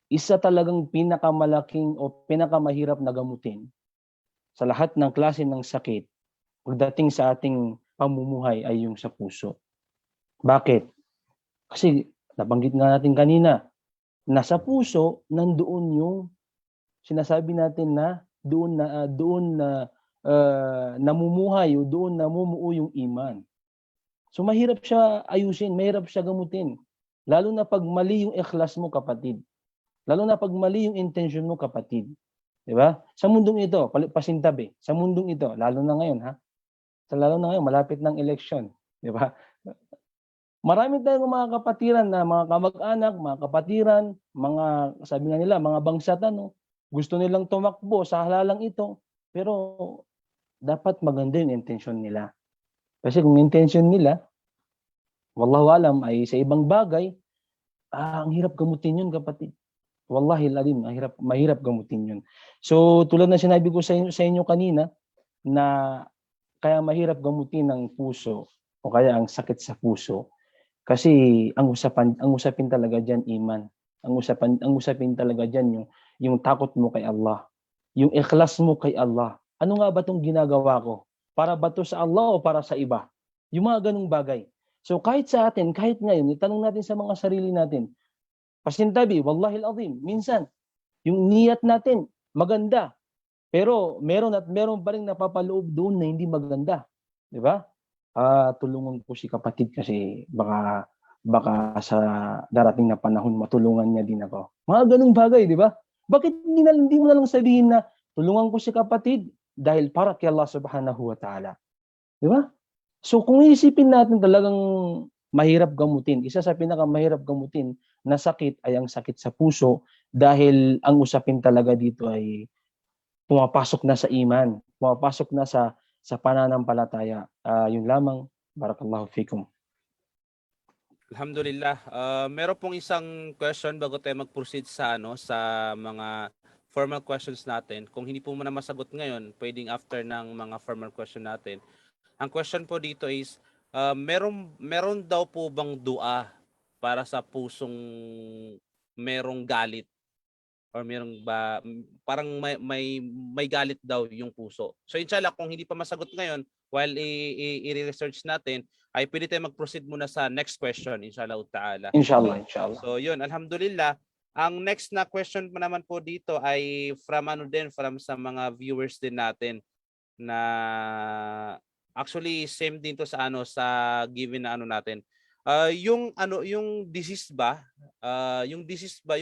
isa talagang pinakamalaking o pinakamahirap na gamutin sa lahat ng klase ng sakit pagdating sa ating pamumuhay ay yung sa puso. Bakit? Kasi nabanggit nga natin kanina, nasa puso, nandoon yung sinasabi natin na doon na namumuhay o doon namumuo yung iman. So mahirap siya ayusin, mahirap siya gamutin. Lalo na pag mali yung ikhlas mo, kapatid. Lalo na pag mali yung intention mo, kapatid. 'Di ba? Sa mundong ito, pasintabi, sa mundong ito, lalo na ngayon, lalo na ngayon, malapit ng election, 'di ba? Marami tayong mga kapatiran na mga kamag-anak, mga kapatiran, mga sabi nga nila, mga bangsatan, no? Gusto nilang tumakbo sa halalang ito, pero dapat maganda yung intention nila. Kasi kung intention nila, wallahu alam, ay sa ibang bagay, ang hirap gamutin yun, kapatid. Wallahi alim, mahirap gamutin yun. So tulad na sinabi ko sa inyo kanina, na kaya mahirap gamutin ng puso o kaya ang sakit sa puso kasi ang usapin talaga diyan iman. Ang usapin talaga diyan yung takot mo kay Allah, yung ikhlas mo kay Allah. Ano nga ba 'tong ginagawa ko? Para ba 'to sa Allah o para sa iba? Yung mga ganung bagay. So kahit sa atin, kahit ngayon, itanong natin sa mga sarili natin, pasintabi, wallahi al-azim, minsan, yung niyat natin, maganda. Pero meron pa rin napapaloob doon na hindi maganda. Di ba? Tulungan ko si kapatid kasi baka sa darating na panahon matulungan niya din ako. Mga ganung bagay, di ba? Bakit hindi mo na lang sabihin na tulungan ko si kapatid dahil para kay Allah subhanahu wa ta'ala. Di ba? So kung iisipin natin talagang mahirap gamutin, isa sa pinakamahirap gamutin na sakit ay ang sakit sa puso dahil ang usapin talaga dito ay pumapasok na sa iman, pumapasok na sa pananampalataya. Yun lamang. Barakallahu fikum. Alhamdulillah. Meron pong isang question bago tayo mag-proceed sa mga formal questions natin. Kung hindi po muna masagot ngayon, pwedeng after ng mga formal question natin. Ang question po dito is, meron daw po bang dua para sa pusong merong galit or parang may galit daw yung puso. So inshallah, kung hindi pa masagot ngayon, while i-research natin, ay pwede tayo mag-proceed muna sa next question, inshallah ta'ala. Inshallah. So yun, alhamdulillah. Ang next na question pa naman po dito ay from sa mga viewers din natin na actually same din to sa sa given na natin. Yung disease ba, yung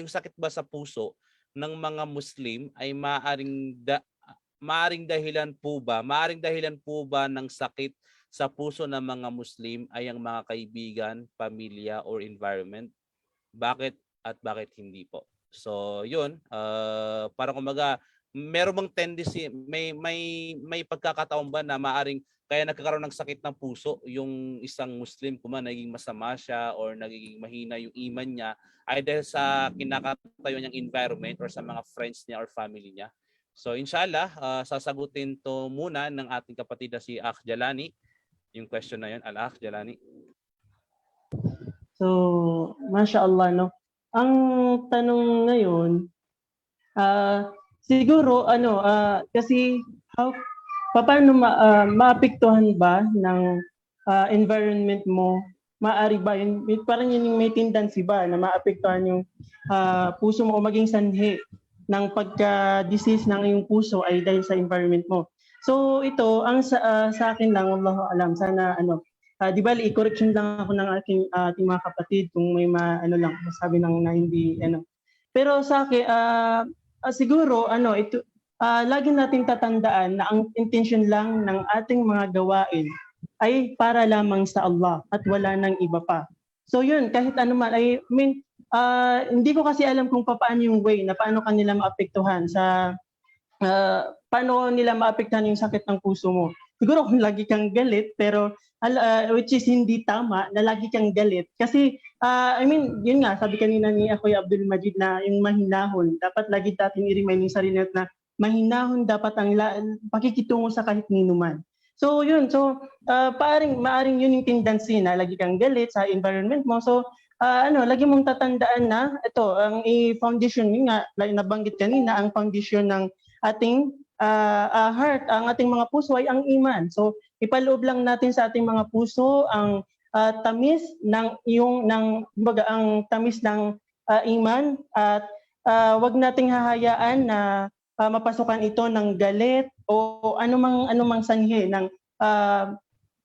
sakit ba sa puso ng mga Muslim ay maaring dahilan po ba ng sakit sa puso ng mga Muslim ay ang mga kaibigan, pamilya or environment? Bakit at bakit hindi po? So, yun, parang kumaga meron bang tendency, may pagkakataon ba na maaring kaya nagkakaroon ng sakit ng puso yung isang Muslim kung naging masama siya or nagiging mahina yung iman niya ay dahil sa kinakatayo niyang environment or sa mga friends niya or family niya. So inshallah, sasagutin to muna ng ating kapatid na si Akh Jalani. Yung question na yun, Al-Akh Jalani. So, mashallah, no? Ang tanong ngayon, siguro, kasi paano maapektuhan ba ng environment mo? Maari ba yun? Parang yun yung may tendency ba na maapektuhan yung puso mo o maging sanhi ng pagka-disease ng iyong puso ay dahil sa environment mo. So ito, ang sa akin lang, wallahu alam, sana di ba i-correction lang ako ng ating mga kapatid kung may masabi lang na hindi Pero sa akin siguro ito lagi nating tatandaan na ang intention lang ng ating mga gawain ay para lamang sa Allah at wala nang iba pa. So yun, kahit ano man, hindi ko kasi alam kung paano yung way na paano kanila maapektuhan paano nila maapektuhan yung sakit ng puso mo. Siguro kung lagi kang galit, pero which is hindi tama na lagi kang galit. Kasi, yun nga, sabi kanina ni Kuya Abdul Majid na yung mahinahon, dapat lagi natin i-remind yung sarili natin na mahinahon dapat ang pakikitungo sa kahit ninuman. So yun, maaring yun yung tendency na lagi kang galit sa environment mo. So lagi mong tatandaan na ito, ang foundation yun nga, nabanggit kanina, ang foundation ng ating heart, ang ating mga puso ay ang iman. So ipaloob lang natin sa ating mga puso ang tamis ng ang tamis ng iman at wag nating hahayaan na mapasukan ito ng galit o anumang sanhi ng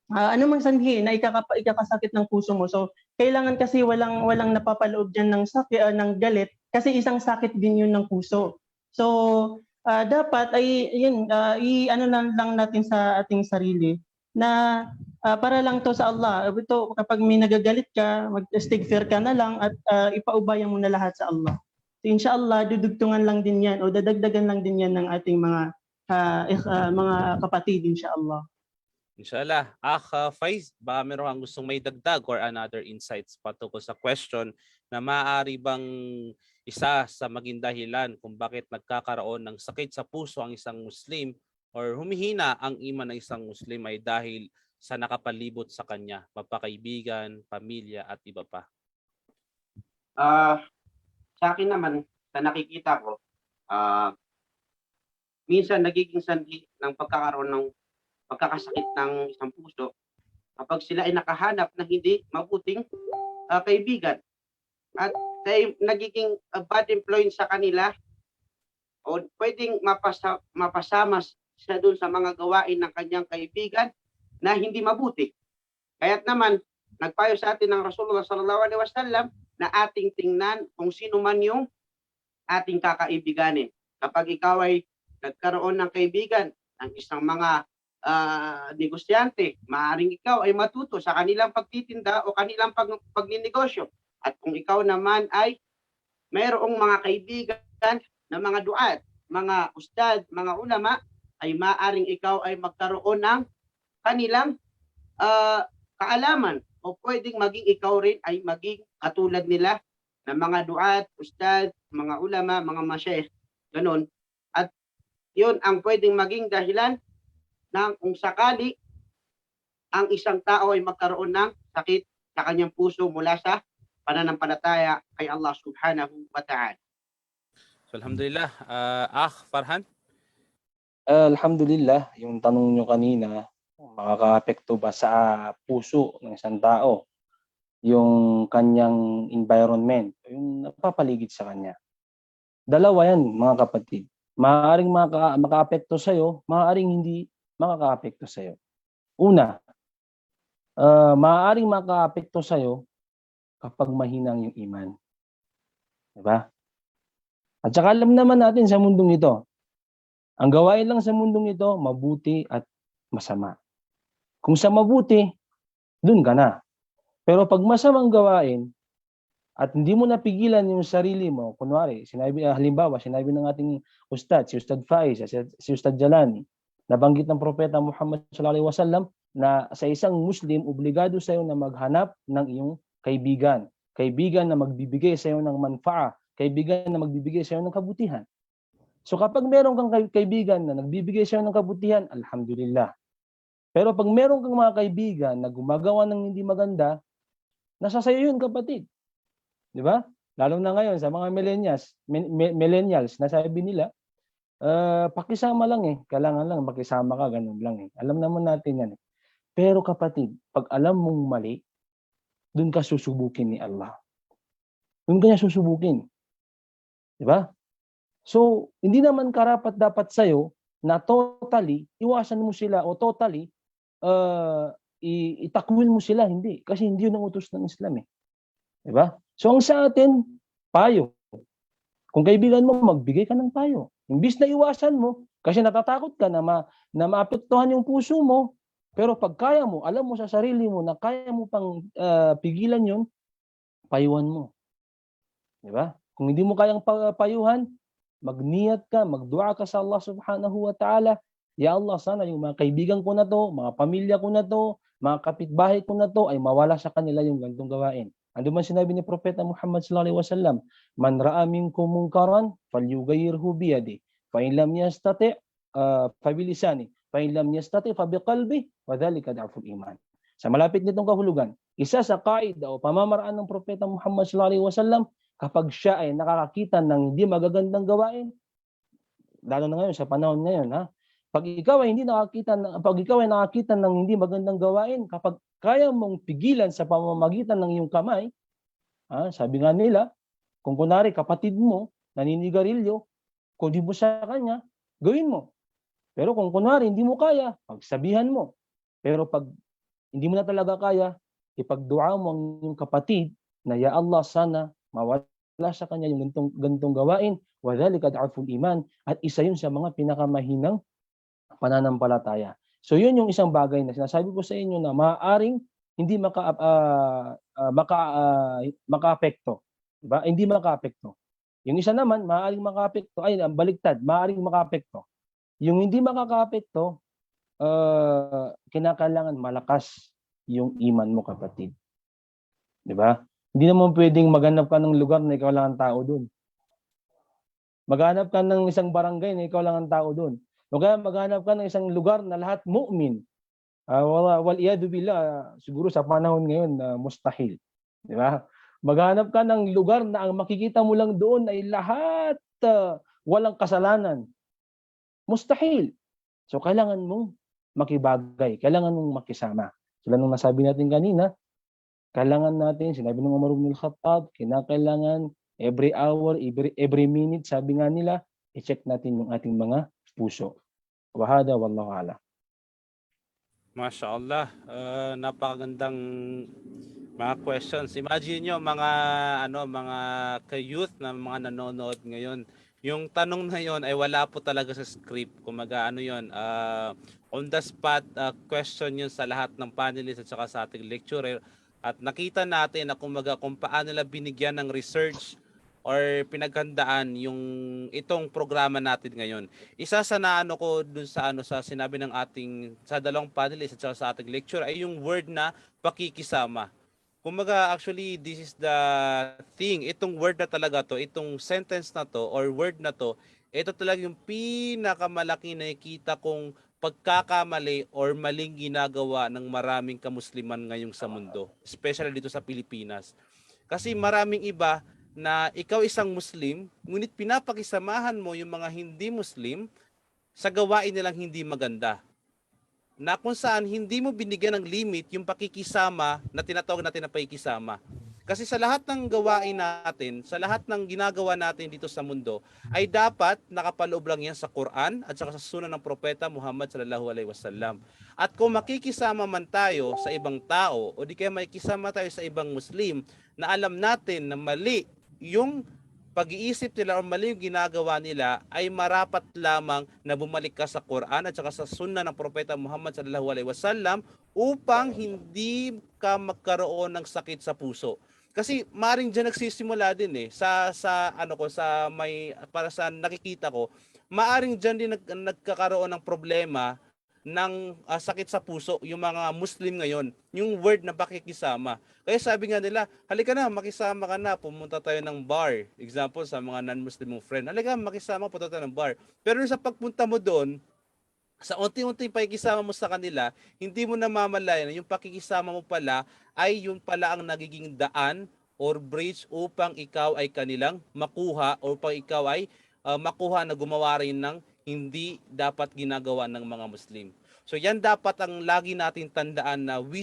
na ikakasakit ng puso mo. So kailangan kasi walang napapaloob diyan ng sakit ng galit kasi isang sakit din 'yun ng puso. So dapat ay yun lang natin sa ating sarili na para lang to sa Allah. Ito kapag may nagagalit ka, mag-istighfar ka na lang at ipaubayan mo na lahat sa Allah. So inshallah dudugtungan lang din 'yan o dadagdagan lang din 'yan ng ating mga kapatid inshallah. Inshallah. Faiz, ba meron kang gustong may dagdag or another insights patungkol sa question na maaari bang isa sa maging dahilan kung bakit nagkakaroon ng sakit sa puso ang isang Muslim or humihina ang iman ng isang Muslim ay dahil sa nakapalibot sa kanya, mapakaibigan, pamilya at iba pa? Sa akin naman, sa nakikita ko, minsan nagiging sanhi ng pagkakaroon ng pagkakasakit ng isang puso kapag sila ay nakahanap ng hindi mabuting kaibigan at nagiging bad influence sa kanila o pwedeng mapasama siya doon sa mga gawain ng kanyang kaibigan na hindi mabuti. Kaya't naman, nagpayo sa atin ng Rasulullah sallallahu alaihi wasallam na ating tingnan kung sino man yung ating kakaibiganin. Kapag ikaw ay nagkaroon ng kaibigan ng isang mga negosyante, maaaring ikaw ay matuto sa kanilang pagtitinda o kanilang pagninegosyo. At kung ikaw naman ay mayroong mga kaibigan na mga duat, mga ustad, mga ulama, ay maaaring ikaw ay magkaroon ng kanilang kaalaman o pwedeng maging ikaw rin ay maging katulad nila na mga duat, ustad, mga ulama, mga masyayikh, ganun. At yun ang pwedeng maging dahilan ng kung sakali ang isang tao ay magkaroon ng sakit sa kanyang puso mula sa pananampalataya kay Allah subhanahu wa ta'ala. So, alhamdulillah. Farhan? Alhamdulillah, yung tanong nyo kanina, makakaapekto ba sa puso ng isang tao yung kanyang environment, yung napapaligid sa kanya? Dalawa yan, mga kapatid. Maaaring makaapekto sa'yo, maaaring hindi makakaapekto sa'yo. Una, maaaring makaapekto sa'yo kapag mahinang yung iman. Diba? At saka alam naman natin sa mundong ito, ang gawain lang sa mundong ito, mabuti at masama. Kung sa mabuti, dun ka na. Pero pag masamang gawain, at hindi mo napigilan yung sarili mo, kunwari, halimbawa, sinabi ng ating ustad, si Ustad Faiz, si Ustad Jalani, nabanggit ng Propeta Muhammad sallallahu alaihi wasallam na sa isang Muslim, obligado sa iyo na maghanap ng iyong kaibigan. Kaibigan na magbibigay sa iyo ng manfaa, kaibigan na magbibigay sa iyo ng kabutihan. So kapag meron kang kaibigan na nagbibigay sa iyo ng kabutihan, alhamdulillah. Pero pag meron kang mga kaibigan na gumagawa ng hindi maganda, nasa sayo yun, kapatid. Di ba? Lalo na ngayon sa mga millennials, nasabi nila, pakisama lang eh. Kailangan lang makisama ka, ganun lang eh. Alam naman natin yan eh. Pero kapatid, pag alam mong mali, dun ka susubukin ni Allah. Dun ka niya susubukin. Di ba? So, hindi naman karapat dapat sa'yo na totally, iwasan mo sila o totally, itakwil mo sila. Hindi. Kasi hindi yun ang utos ng Islam eh. Diba? So, ang sa atin, payo. Kung kaibigan mo, magbigay ka ng payo. Imbis na iwasan mo, kasi natatakot ka na maapektuhan yung puso mo, pero pag kaya mo, alam mo sa sarili mo na kaya mo pang pigilan yun, payuhan mo. Diba? Kung hindi mo kayang payuhan, magniyat ka, magdua ka sa Allah subhanahu wa ta'ala. Ya Allah, sana yung mga kaibigan ko na to, mga pamilya ko na to, mga kapitbahay ko na to, ay mawala sa kanila yung ganitong gawain. Ano man sinabi ni Propeta Muhammad sallallahu alaihi wasallam, man ra'a minkum munkaran falyughayyirhu bi yadihi, fa in lam yastati fa bi lisani, fa in lam yastati fa bi qalbi, wa dhalika da'ful iman. Sa malapit nitong kahulugan, isa sa kaida o pamamaraan ng Propeta Muhammad sallallahu alaihi wasallam, kapag siya ay nakakakita ng hindi magagandang gawain, lalo na ngayon sa panahon ngayon, pag ikaw ay nakakita ng hindi magandang gawain, kapag kaya mong pigilan sa pamamagitan ng iyong kamay, sabi nga nila, kung kunwari kapatid mo naninigarilyo, kung di mo sa kanya, gawin mo. Pero kung kunwari hindi mo kaya, pagsabihan mo. Pero pag hindi mo na talaga kaya, ipagdua mo ang iyong kapatid na, ya Allah, sana mawala sa kanya yung ganitong gawain, wa dhalika da'ful iman, at isa yun sa mga pinakamahinang pananampalataya. So yun yung isang bagay na sinasabi ko sa inyo na maaaring hindi makaapekto. Diba? Hindi makaapekto. Yung isa naman, maaaring makaapekto, ay, baliktad, maaaring makaapekto. Yung hindi makakaapekto, kinakailangan malakas yung iman mo, kapatid. Diba? Hindi naman pwedeng maghanap ka ng lugar na ikaw lang ang tao doon. Maghanap ka ng isang barangay na ikaw lang ang tao doon. O kaya maghanap ka ng isang lugar na lahat mu'min. Wal iyadu billah, siguro sa panahon ngayon mustahil, di ba? Maghanap ka ng lugar na ang makikita mo lang doon ay lahat walang kasalanan. Mustahil. So kailangan mong makibagay, kailangan mong makisama. Sila nung nasabi natin kanina, kailangan natin, sinabi ng Umar ibn al-Khattab, kinakailangan every hour, every minute, sabi nga nila, i-check natin yung ating mga puso. Wahada wallahu a'lam. MashaAllah, napakagandang mga questions. Imagine nyo mga ka-youth na mga nanonood ngayon. Yung tanong na yon ay wala po talaga sa script. Kumaga on the spot question yun sa lahat ng panelists at saka sa ating lecturer. At nakita natin na kumaga kung paano nila binigyan ng research or pinaghandaan yung itong programa natin ngayon. Isa sa naano ko dun sa sa sinabi ng ating sa dalawang panelists at sa ating lecture ay yung word na pakikisama. Kumbaga actually this is the thing, itong word na talaga to, itong sentence na to or word na to, ito talaga yung pinakamalaki na nakita kong pagkakamali or maling ginagawa ng maraming kamusliman ngayong sa mundo, especially dito sa Pilipinas. Kasi maraming iba na ikaw isang Muslim, ngunit pinapakisamahan mo yung mga hindi Muslim sa gawain nilang hindi maganda. Na kung saan hindi mo binigyan ng limit yung pakikisama na tinatawag natin na pakikisama. Kasi sa lahat ng gawain natin, sa lahat ng ginagawa natin dito sa mundo, ay dapat nakapaloob lang yan sa Quran at saka sa sunan ng Propeta Muhammad sallallahu alaihi wasallam. At kung makikisama man tayo sa ibang tao o di kaya makikisama tayo sa ibang Muslim na alam natin na mali yung pag-iisip nila o mali yung ginagawa nila, ay marapat lamang na bumalik ka sa Quran at saka sa sunna ng Propeta Muhammad sallallahu alaihi wasallam upang hindi ka magkaroon ng sakit sa puso. Kasi maring diyan nagsisimula din sa para sa nakikita ko, maaring diyan din nagkakaroon ng problema ng sakit sa puso yung mga Muslim ngayon, yung word na pakikisama. Kaya sabi nga nila, halika na, makisama ka na, pumunta tayo ng bar. Example, sa mga non-Muslim mong friend, halika, makisama, punta tayo ng bar. Pero sa pagpunta mo doon, sa unti-unti pakikisama mo sa kanila, hindi mo namamalayan na yung pakikisama mo pala ay yung pala ang nagiging daan or bridge upang ikaw ay kanilang makuha o upang ikaw ay makuha na gumawa rin ng hindi dapat ginagawa ng mga Muslim. So yan dapat ang lagi nating tandaan na we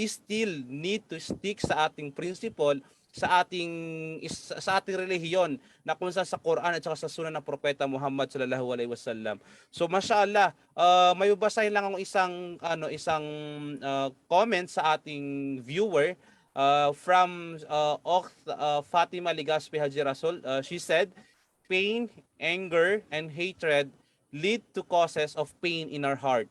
still need to stick sa ating principle, sa ating relihiyon na kung sa Quran at saka sa sunan ng Propeta Muhammad sallallahu alaihi wasallam. So mashallah, may babasahin lang akong isang comment sa ating viewer from Fatima Ligaspi Haji Rasul. She said, pain, anger, and hatred lead to causes of pain in our heart.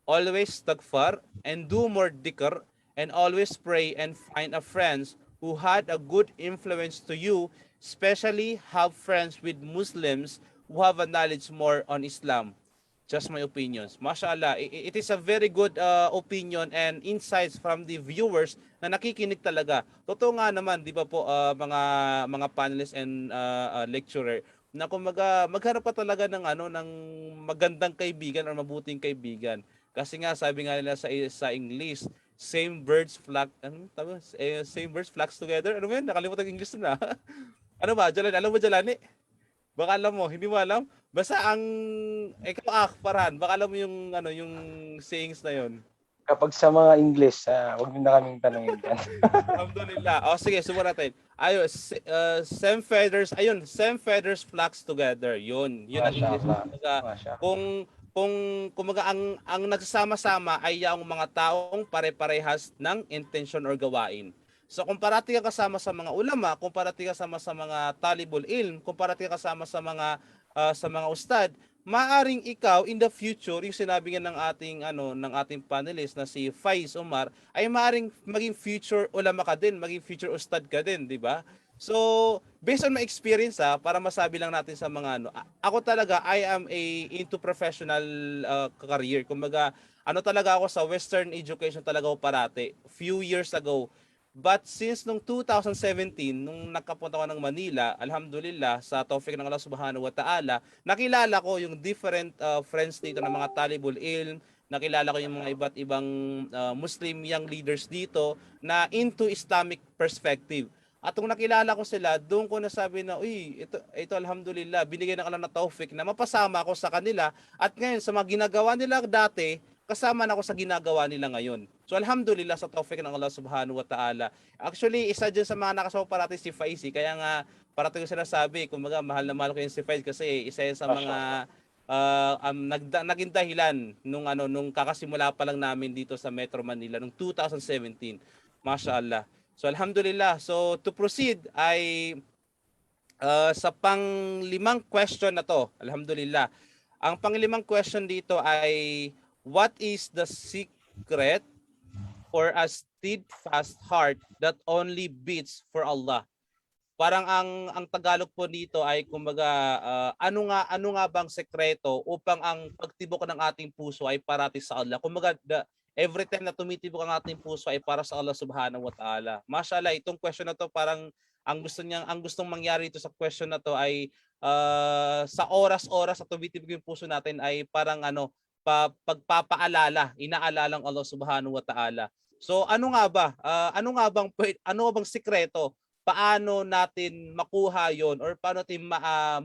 Always istighfar and do more dhikr, and always pray and find a friends who had a good influence to you, especially have friends with Muslims who have a knowledge more on Islam. Just my opinions. Mashallah, it is a very good opinion and insights from the viewers na nakikinig talaga. Totoo nga naman, di ba po, mga panelists and lecturer, na kung maghanap pa talaga ng magandang kaibigan or mabuting kaibigan. Kasi nga sabi nga nila sa English, same birds flock together. Ano ba yun? Nakalimutan yung English na. Ano ba, Jalani? Alam mo, Jalani? Baka alam mo, hindi mo alam? Basta ikaw Farhan, baka alam mo yung sayings na yun. Kapag sa mga English, huwag niyo na kaming tanongin dyan. Alhamdulillah. O sige, subukan natin. Ayun, same feathers flocks together. Yun ang English. Kung ang nagsasama-sama ay yung mga taong pare-parehas ng intention or gawain. So kung parati ka kasama sa mga ulama, kung parati ka kasama sa mga talibul ilm, kung parati ka kasama sa mga ustad, maaring ikaw in the future, yung sinabi nga ng ating panelist na si Faiz Omar, ay maaring maging future ulama ka din, maging future ustad ka din, di ba? So, based on my experience para masabi lang natin sa mga ako talaga, I am into professional career. Kumbaga, talaga ako sa Western education talaga ako parati. Few years ago, But since nung 2017, nung nagkapunta ko ng Manila, alhamdulillah, sa tawfik ng Allah subhanahu wa ta'ala, nakilala ko yung different friends dito ng mga Talibul Ilm, nakilala ko yung mga iba't ibang Muslim young leaders dito na into Islamic perspective. At kung nakilala ko sila, doon ko nasabi na, uy, ito alhamdulillah, binigay ng Allah na tawfik na mapasama ako sa kanila. At ngayon, sa mga ginagawa nila dati, kasama na ako sa ginagawa nila ngayon. So alhamdulillah sa tawfik ng Allah subhanahu wa ta'ala. Actually, isa dyan sa mga nakasama parati si Faizi. Kaya nga, parating ko sinasabi, kumbaga mahal na mahal ko yung si Faiz kasi isa yan sa mga naging dahilan nung kakasimula pa lang namin dito sa Metro Manila nung 2017. Mashallah. So alhamdulillah. So to proceed ay sa panglimang question na to, alhamdulillah. Ang panglimang question dito ay what is the secret for a steadfast heart that only beats for Allah? Parang ang Tagalog po dito ay kumbaga ano nga bang sekreto upang ang pagtibok ng ating puso ay parati sa Allah. Kumbaga every time na tumitibok ang ating puso ay para sa Allah subhanahu wa ta'ala. Mashallah, itong question na to parang ang gustong mangyari ito sa question na to ay sa oras-oras sa tumitibok yung puso natin ay parang pagpapaalala, inaalala ng Allah subhanahu wa ta'ala. So ano nga ba? Ano nga bang sikreto? Paano natin makuha yon or paano natin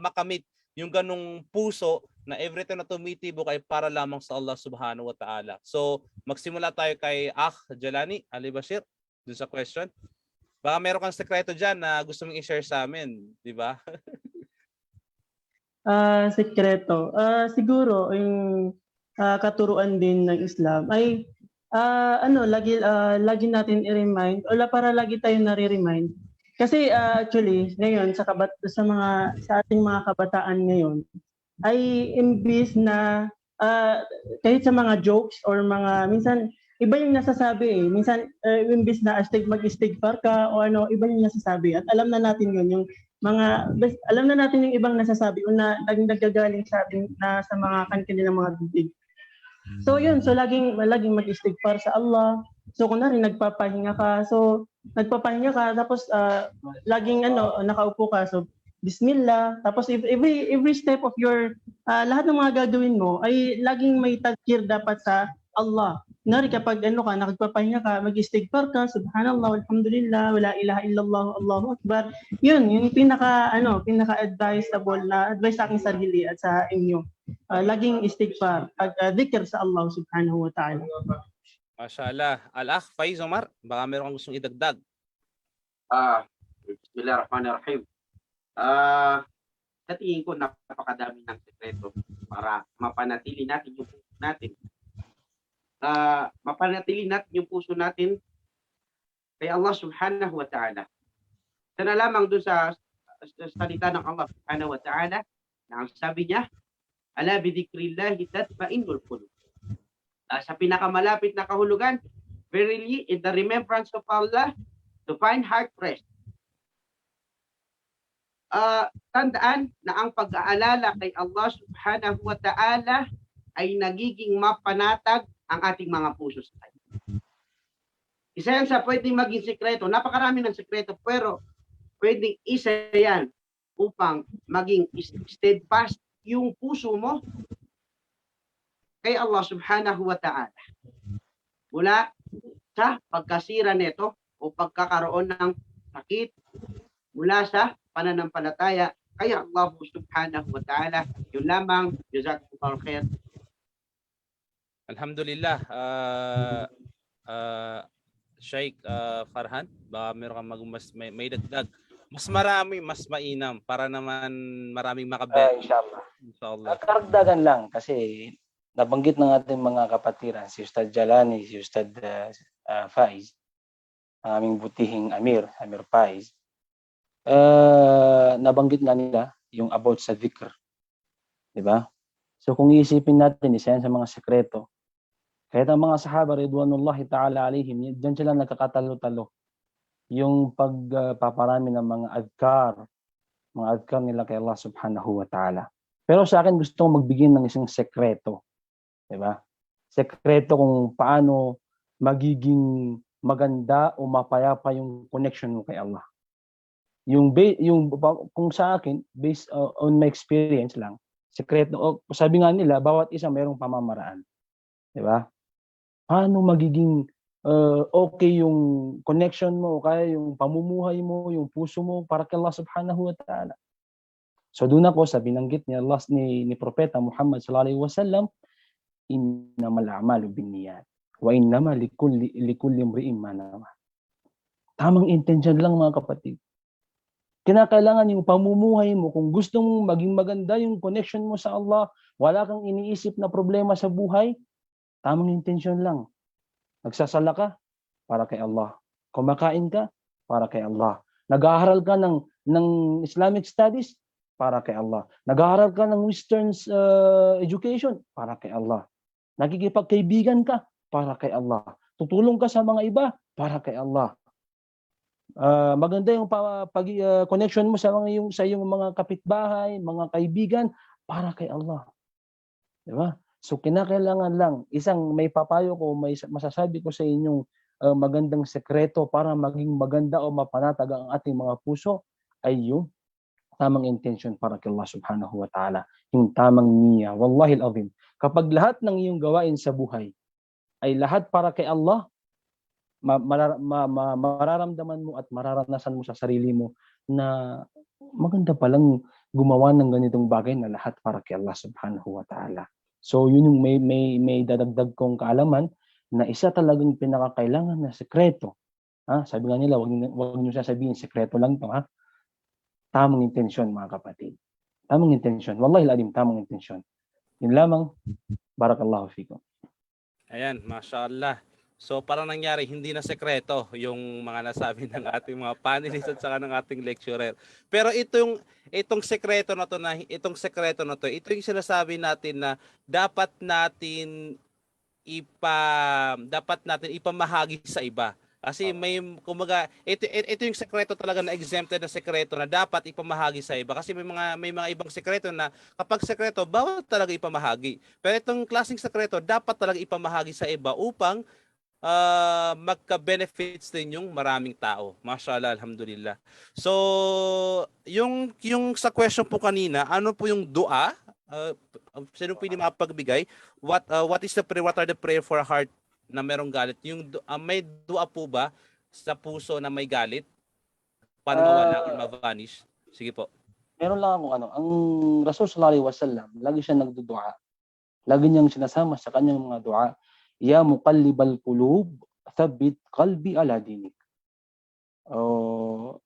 makamit yung ganung puso na every time na tumitibok ay para lamang sa Allah subhanahu wa ta'ala. So magsimula tayo kay Jalani Ali Bashir dun sa question. Baka meron kang sekreto dyan na gusto mong i-share sa amin, di ba? Sekreto. Siguro yung katuruan din ng Islam ay lagi natin i-remind o para lagi tayong nare-remind. Kasi actually ngayon sa ating mga kabataan ngayon ay imbis na kahit sa mga jokes or mga minsan iba yung nasasabi minsan imbis na mag-istighfar ka o iba yung nasasabi at alam na natin yun yung alam na natin yung ibang nasasabi o na nagagaling sa mga kanilang mga bibig. So yun, so laging mag-istighfar sa Allah. So kunwari nagpapahinga ka, tapos laging nakaupo ka. So bismillah. Tapos every step of your lahat ng mga gagawin mo ay laging may tadhkir dapat sa Allah. Kunwari kapag nagpapahinga ka, mag-istighfar ka, subhanallah, alhamdulillah, wala ilaha illallah, Allahu akbar. Yun, yung pinaka-advisable na advice sa aking sarili at sa inyo. Laging istighfar, dhikr sa Allah subhanahu wa ta'ala. Mashallah. Al-Akh Faiz Omar, baka meron kang gustong idagdag. Bismillahirrahmanirrahim. Sa tingin ko napakadami ng sekreto para mapanatili natin yung puso natin. Mapanatili natin yung puso natin kay Allah subhanahu wa ta'ala. Sana lamang doon sa salita ng Allah subhanahu wa ta'ala na ang sabi niya, ala bidhikrillahi tatma'innul qulub. Sa pinakamalapit na kahulugan, verily in the remembrance of Allah to find heart rest. Tandaan na ang pag-aalala kay Allah subhanahu wa ta'ala ay nagiging mapanatag ang ating mga puso sa Kanya. Isa yan sa pwedeng maging sekreto. Napakarami ng sekreto, pero pwedeng isa yan upang maging steadfast yung puso mo kay Allah subhanahu wa ta'ala. Mula sa pagkasira nito o pagkakaroon ng sakit, mula sa pananampalataya kay Allah subhanahu wa ta'ala. Yun lamang. Jazakumullahu khair. Alhamdulillah. Sheikh Farhan, baka meron kang may dagdag. Mas marami, mas mainam para naman maraming makabet. Inshallah. Karagdagan lang kasi nabanggit ng ating mga kapatiran, si Ustad Jalani, si Ustad Faiz, ang aming butihing Amir Faiz. Nabanggit nga nila yung about sa dhikr. Diba? So kung iisipin natin, isa yan sa mga sekreto. Kahit ang mga sahaba, ridwanullahi ta'ala alaihim, dyan sila nagkakatalo-talo. Yung pagpaparami ng mga adhkar nila kay Allah subhanahu wa ta'ala. Pero sa akin gusto kong magbigay ng isang sekreto. Diba? Sekreto kung paano magiging maganda o mapayapa yung connection mo kay Allah. Kung sa akin, based on my experience lang, sekreto, sabi nga nila, bawat isa mayroong pamamaraan. Di ba? Paano magiging okay yung connection mo, kaya yung pamumuhay mo, yung puso mo para kay Allah subhanahu wa ta'ala. So doon ako sa binanggit ni Allah ni Propeta Muhammad sallallahu alaihi wasallam, innamal a'malu binniyat wa innama likulli imri'in ma nawa. Tamang intention lang mga kapatid. Kinakailangan yung pamumuhay mo, kung gusto mong maging maganda yung connection mo sa Allah, wala kang iniisip na problema sa buhay, tamang intention lang. Nagsasala ka para kay Allah. Kumakain ka para kay Allah. Nag-aaral ka ng Islamic studies para kay Allah. Nag-aaral ka ng Western education para kay Allah. Nakikipagkaibigan ka para kay Allah. Tutulong ka sa mga iba para kay Allah. Maganda yung connection mo sa iyong mga kapitbahay, mga kaibigan para kay Allah. Di ba? So kinakailangan lang, isang may papayo ko, may masasabi ko sa inyong magandang sekreto para maging maganda o mapanatag ang ating mga puso ay yung tamang intention para kay Allah subhanahu wa ta'ala. Yung tamang niya. Wallahi al-azim. Kapag lahat ng iyong gawain sa buhay ay lahat para kay Allah, mararamdaman mo at mararanasan mo sa sarili mo na maganda palang gumawa ng ganitong bagay na lahat para kay Allah subhanahu wa ta'ala. So yun yung may dadagdag kong kaalaman na isa talagang pinakakailangan na sekreto. Sabi nga nila, wag niyo sasabihin sekreto lang to, ha. Tamang intensyon mga kapatid. Tamang intensyon. Wallahi al-azim, tamang intensyon. Yun lamang. Barakallahu fikum. Ayan, mashallah. So parang nangyari, hindi na sekreto yung mga nasabi ng ating mga panelists at saka ng ating lecturer. Pero itong sekreto na to, ito yung sinasabi natin na dapat natin ipamahagi sa iba. Kasi may kumaga ito yung sekreto talaga na exempted na sekreto na dapat ipamahagi sa iba. Kasi may mga ibang sekreto na kapag sekreto bawal talaga ipamahagi. Pero itong klaseng sekreto dapat talaga ipamahagi sa iba upang magka-benefits din yung maraming tao. Mashallah, alhamdulillah. So, yung sa question po kanina, ano po yung dua? Sino po yung mapagbigay? What are the prayer for a heart na merong galit? Yung may dua po ba sa puso na may galit? Paano mawala or ma-vanish? Sige po. Meron lang akong ang Rasul sallallahu alaihi wasallam, lagi siya nagdudua. Lagi niyang sinasama sa kanyang mga dua, ya muqallibal qulub, thabbit qalbi ala dinik.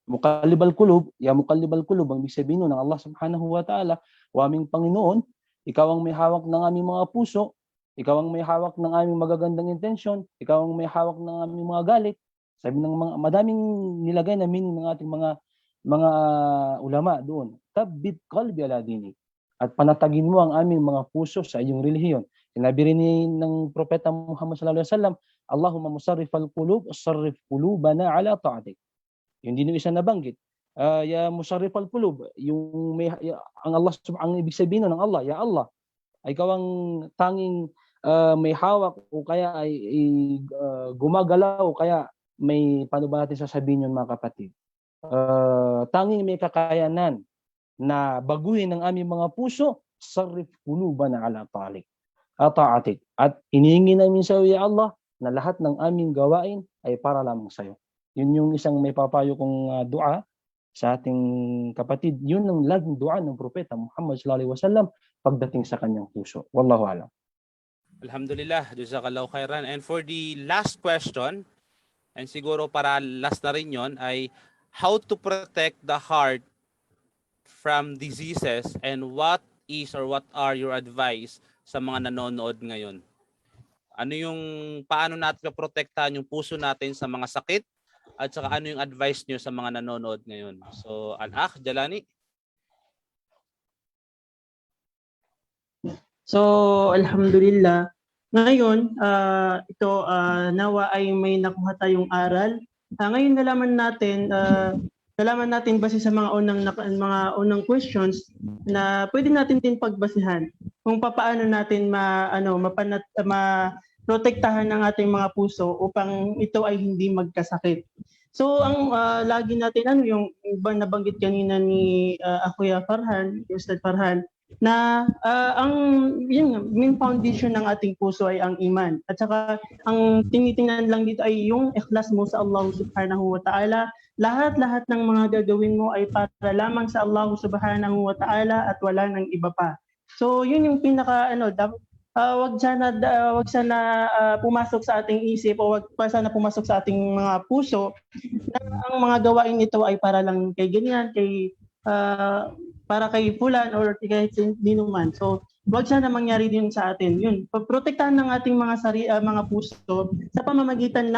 Muqallibal qulub, ya muqallibal qulub, ang ibig sabihin ng Allah subhanahu wa ta'ala, o aming Panginoon, ikaw ang may hawak ng aming mga puso, ikaw ang may hawak ng aming magagandang intensyon, ikaw ang may hawak ng aming mga galit. Sabi ng mga madaming nilagay na meaning ng ating mga ulama doon. Thabbit qalbi ala dinik. At panatagin mo ang aming mga puso sa iyong relihiyon. Sinabi rin ng Propeta Muhammad sallallahu alaihi wasallam, Allahumma musarrifal qulub, sarrif qulubana ala ta'atik. Yun din yung isa nabanggit. Ya musarrifal qulub, ang Allah ang ibig sabihin ng Allah, ya Allah, ikaw ang tanging may hawak o kaya ay gumagalaw o kaya may paano ba natin sasabihin yun mga kapatid? Tanging may kakayanan na baguhin ang aming mga puso, sarrif qulubana ala ta'atik. At inihingi namin sa iyo, ya Allah, na lahat ng aming gawain ay para lamang sa iyo. Yun yung isang may papayo kong dua sa ating kapatid. Yun ang laging dua ng Propeta Muhammad sallallahu alaihi wasallam pagdating sa kanyang puso. Wallahu a'lam. Alhamdulillah, jazakallahu khairan. And for the last question, and siguro para last na rin yun, ay how to protect the heart from diseases and what are your advice sa mga nanonood ngayon? Paano natin protektahan yung puso natin sa mga sakit at saka ano yung advice nyo sa mga nanonood ngayon? So, Al-Akh Jalani. So, alhamdulillah. Ngayon, nawa ay may nakuha tayong aral. Ngayon nalaman natin base sa mga unang questions na pwede natin din pagbasihan kung paano natin protektahan ng ating mga puso upang ito ay hindi magkasakit. So ang lagi natin yung iba nabanggit kanina ni Kuya Farhan, Ustad Farhan, na ang yun main foundation ng ating puso ay ang iman. At saka ang tinitingnan lang dito ay yung ikhlas mo sa Allah Subhanahu wa Ta'ala. Lahat-lahat ng mga gagawin mo ay para lamang sa Allah Subhanahu wa Ta'ala at wala nang iba pa. So yun yung pinaka wag sana pumasok sa ating isip o wag pa sana pumasok sa ating mga puso na ang mga gawain nito ay para lang kay ganyan, para kay fulan or kay sino man. So wag sana mangyari din sa atin. Yun, protektahan ng ating mga puso sa pamamagitan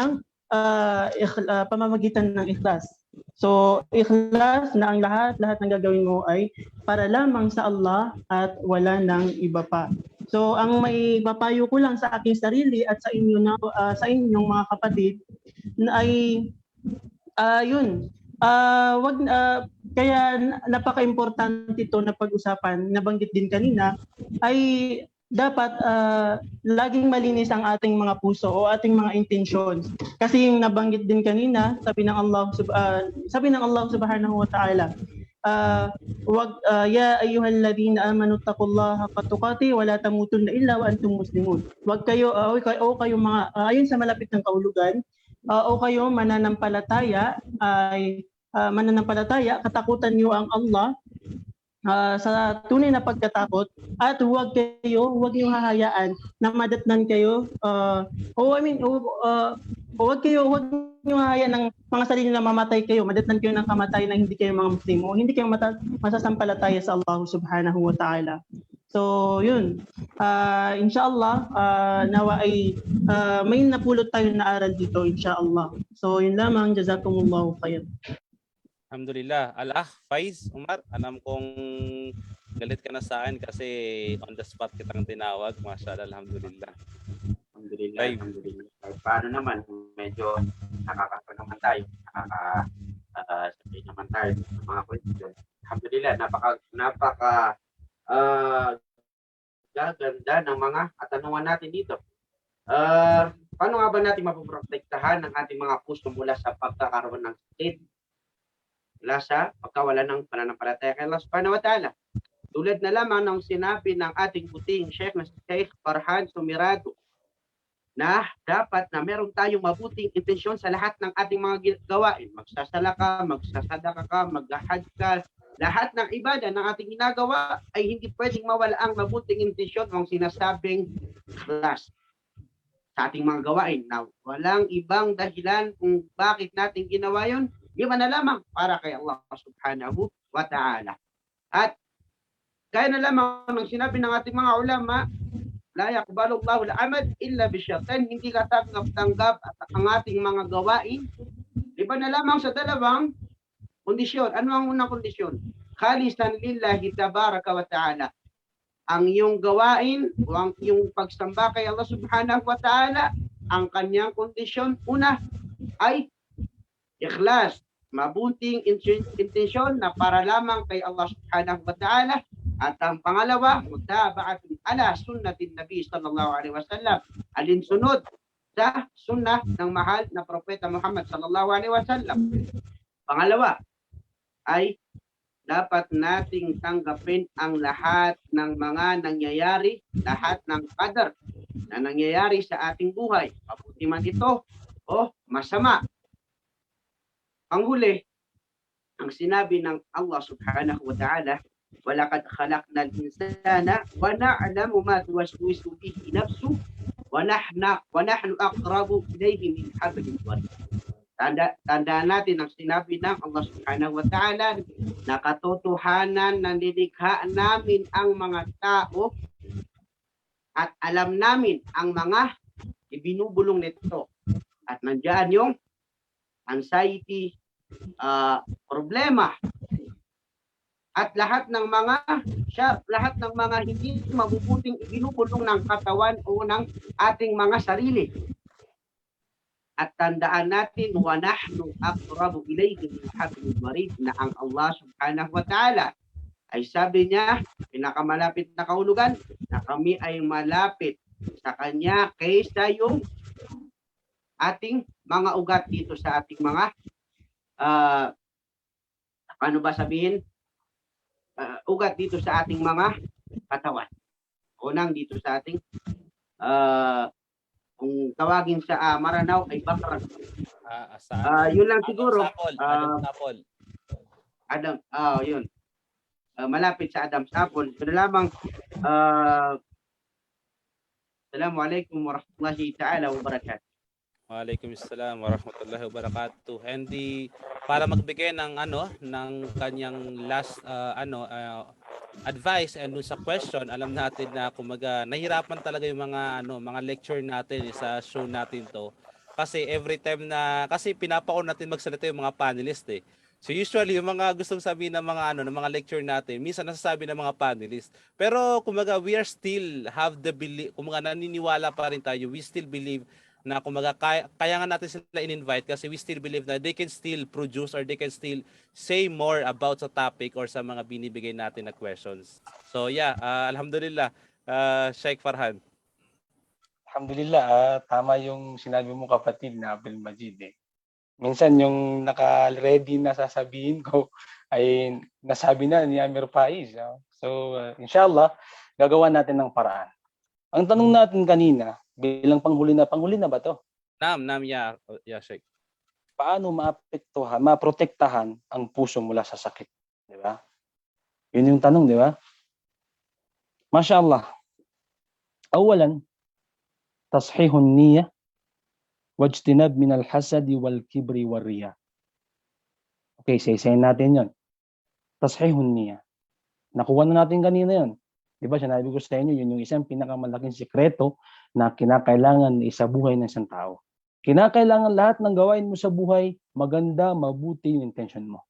ng ikhlas. So, ikhlas na ang lahat ng gagawin mo ay para lamang sa Allah at wala nang iba pa. So, ang may papayo ko lang sa aking sarili at sa inyo sa inyong mga kapatid na ay yun. Kaya napaka-importante ito na pag-usapan, nabanggit din kanina, ay dapat laging malinis ang ating mga puso o ating mga intentions. Kasi yung nabanggit din kanina, sabi ng Allah Subhanahu wa Ta'ala, ya ayyuhalladhina amanu taqullaha haqqa tuqatih wa la tamutunna illa wa antum muslimun. Wag kayo mga ayon sa malapit ng kahulugan, o kayo mananampalataya katakutan niyo ang Allah sa tunay na pagkatakot at huwag niyo hahayaan na madatnan kayo huwag niyo hahayaan ng mga sarili na mamatay kayo, madatnan kayo ng kamatayan na hindi kayo mga Muslim o hindi kayo masasampalataya sa Allah Subhanahu wa Ta'ala. So yun, inshallah nawa ay may napulot tayo na aral dito inshallah. So yun lamang, jazakumullahu khairan. Alhamdulillah. Faiz, Umar, alam kong galit ka na sa akin kasi on the spot kitang tinawag. Masyaallah, alhamdulillah. Alhamdulillah. Paano naman, medyo nakakasa naman tayo. Sabi naman tayo ng mga question. Alhamdulillah, napaka gaganda ng mga katanungan natin dito. Paano nga ba natin mapoprotektahan ang ating mga puso mula sa pagkakaroon ng sakit? Mula sa pagkawala ng pananampalataya kay Allah Subhanahu wa Ta'ala. Tulad na lamang ng sinabi ng ating puting Sheikh na si Sheikh Farhan Sumirado na dapat na meron tayong mabuting intensyon sa lahat ng ating mga gawain. Magsasala ka, magsasadaka ka, mag-hajj ka, lahat ng ibadah ng ating ginagawa ay hindi pwedeng mawala ang mabuting intensyon ng sinasabing ikhlas sa ating mga gawain na walang ibang dahilan kung bakit natin ginawa yun. Iba na lamang para kay Allah Subhanahu wa Ta'ala. At kaya na lamang ng sinabi ng ating mga ulama, la yaqbalu Allahu al-amal illa bisyartain, hindi katanggap at ang ating mga gawain. Iba na lamang sa dalawang kondisyon. Ano ang unang kondisyon? Khalisan lillahi tabaraka wa ta'ala. Ang iyong gawain o ang iyong pagsamba kay Allah Subhanahu wa Ta'ala, ang kanyang kondisyon, una ay ikhlas, mabuting intensyon na para lamang kay Allah Subhanahu wa Ta'ala. At ang pangalawa, mutaba'atun ala sunnatin Nabi sallallahu alaihi wasallam, alinsunod sa sunnah ng mahal na propeta Muhammad sallallahu alaihi wasallam. Pangalawa ay dapat nating tanggapin ang lahat ng mga nangyayari, lahat ng qadar na nangyayari sa ating buhay, mabuti man ito o masama. Ang huli, ang sinabi ng Allah Subhanahu wa Ta'ala, وَلَقَدْ خَلَقْنَا الْإِنسَانَ وَنَعْلَمُ مَا تُوَسْوِسُ بِهِ نَفْسُهُ وَنَحْنُ أَقْرَبُ إِلَيْهِ مِنْ حَبْلِ الْوَرِيدِ. Tandaan natin ang sinabi ng Allah Subhanahu wa Ta'ala na katotohanan na nilikha namin ang mga tao at alam namin ang mga ibinubulong nito. At nandiyan yung anxiety, problema, at lahat ng mga hindi mabubuting ibinubulong ng katawan o ng ating mga sarili. At tandaan natin, wa nahnu aqrabu ilayhi min hablil warid, na ang Allah Subhanahu wa Ta'ala ay sabi niya, pinakamalapit na kahulugan, na kami ay malapit sa kanya kaysa yung ating mga ugat dito sa ating mga paano ba sabihin? Ugat dito sa ating mga katawan. Unang dito sa ating kung tawagin sa Maranao ay bakrag. Yun lang siguro. Adam's apple. Yun. Malapit sa Adam's apple. Ito na lamang. Assalamualaikum warahmatullahi ta'ala wabarakatuh. Waalaikumsalam warahmatullahi wabarakatuh. And para magbigay ng ng kanyang last advice and dun sa question, alam natin na kumaga nahirapan talaga yung mga lecture natin sa show natin to. Kasi every time kasi pinapaon natin magsalita yung mga panelist eh. So usually yung mga gustong sabihin ng mga ng mga lecture natin, minsan nasasabi ng mga panelist. Pero kumaga we are still have the belief, kumaga naniniwala pa rin tayo. We still believe na kumaga kaya nga natin sila in-invite kasi we still believe that they can still produce or they can still say more about sa topic or sa mga binibigay natin na questions. So yeah, alhamdulillah, Sheikh Farhan. Alhamdulillah, tama yung sinabi mo kapatid na Abdul Majid eh. Minsan yung naka-ready na sasabihin ko ay nasabi na ni Amir Faiz. So inshallah, gagawa natin ng paraan. Ang tanong natin kanina, bilang panghuli na ba to? Naam, yeah, Sheikh. Paano maapektuhan, maprotektahan ang puso mula sa sakit? Di ba? Yun yung tanong, di ba? Mashallah. Awalan, tashihun niyya wajtinab min al-hasadi wal kibri wal riya. Okay, saysayin natin yon. Tashihun niyya. Nakuha na natin kanina yon. Di ba, sinabi ko sa inyo, yun yung isang pinakamalaking sikreto na kinakailangan sa buhay ng isang tao. Kinakailangan lahat ng gawain mo sa buhay, maganda, mabuti yung intention mo.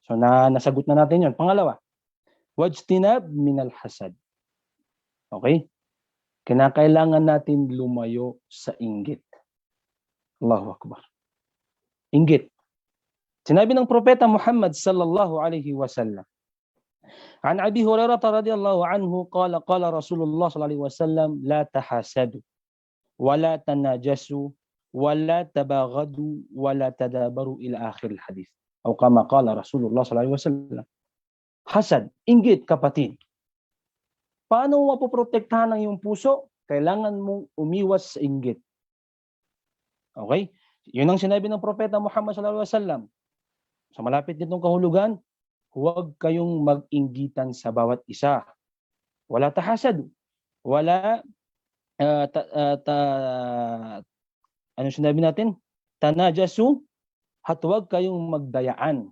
So, nasagot na natin yun. Pangalawa, wajtinab min al-hasad. Okay? Kinakailangan natin lumayo sa inggit. Allahu Akbar. Inggit. Sinabi ng propeta Muhammad sallallahu alaihi wasallam, عن أبي هريرة رضي الله عنه قال رسول الله صلى الله عليه وسلم لا تحاسدوا ولا تناجسوا ولا تباغضوا ولا تدابروا إلى آخر الحديث أو كما قال رسول الله صلى الله عليه وسلم. Hasad, inggit kapatid. Paano mo mapoprotektahan ang iyong puso? Kailangan mong umiwas sa inggit. Okay? Yun ang sinabi ng propeta Muhammad sallallahu alaihi wasallam. Sa malapit nitong kahulugan, huwag kayong mag-inggitan sa bawat isa. Wala tahasad. Wala ano sinabi natin? Tanajasu. At huwag kayong magdayaan.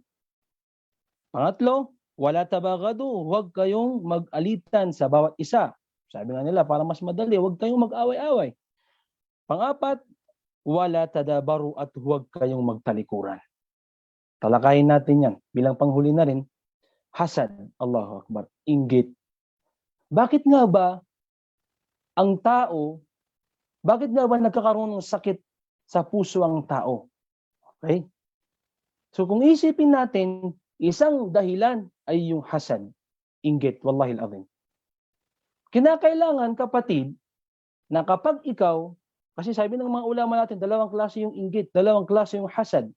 Pangatlo, wala tabagadu. Huwag kayong mag-alitan sa bawat isa. Sabi nga nila, para mas madali, huwag kayong mag-away-away. Pangapat, wala tadabaru at huwag kayong magtalikuran. Talakayin natin yan. Bilang panghuli na rin, hasad, Allahu Akbar, inggit. Bakit nga ba ang tao, bakit nga ba nagkakaroon ng sakit sa puso ang tao? Okay? So kung isipin natin, isang dahilan ay yung hasad, inggit, wallahi al-azim. Kinakailangan kapatid, na kapag ikaw, kasi sabi ng mga ulama natin, dalawang klase yung inggit, dalawang klase yung hasad.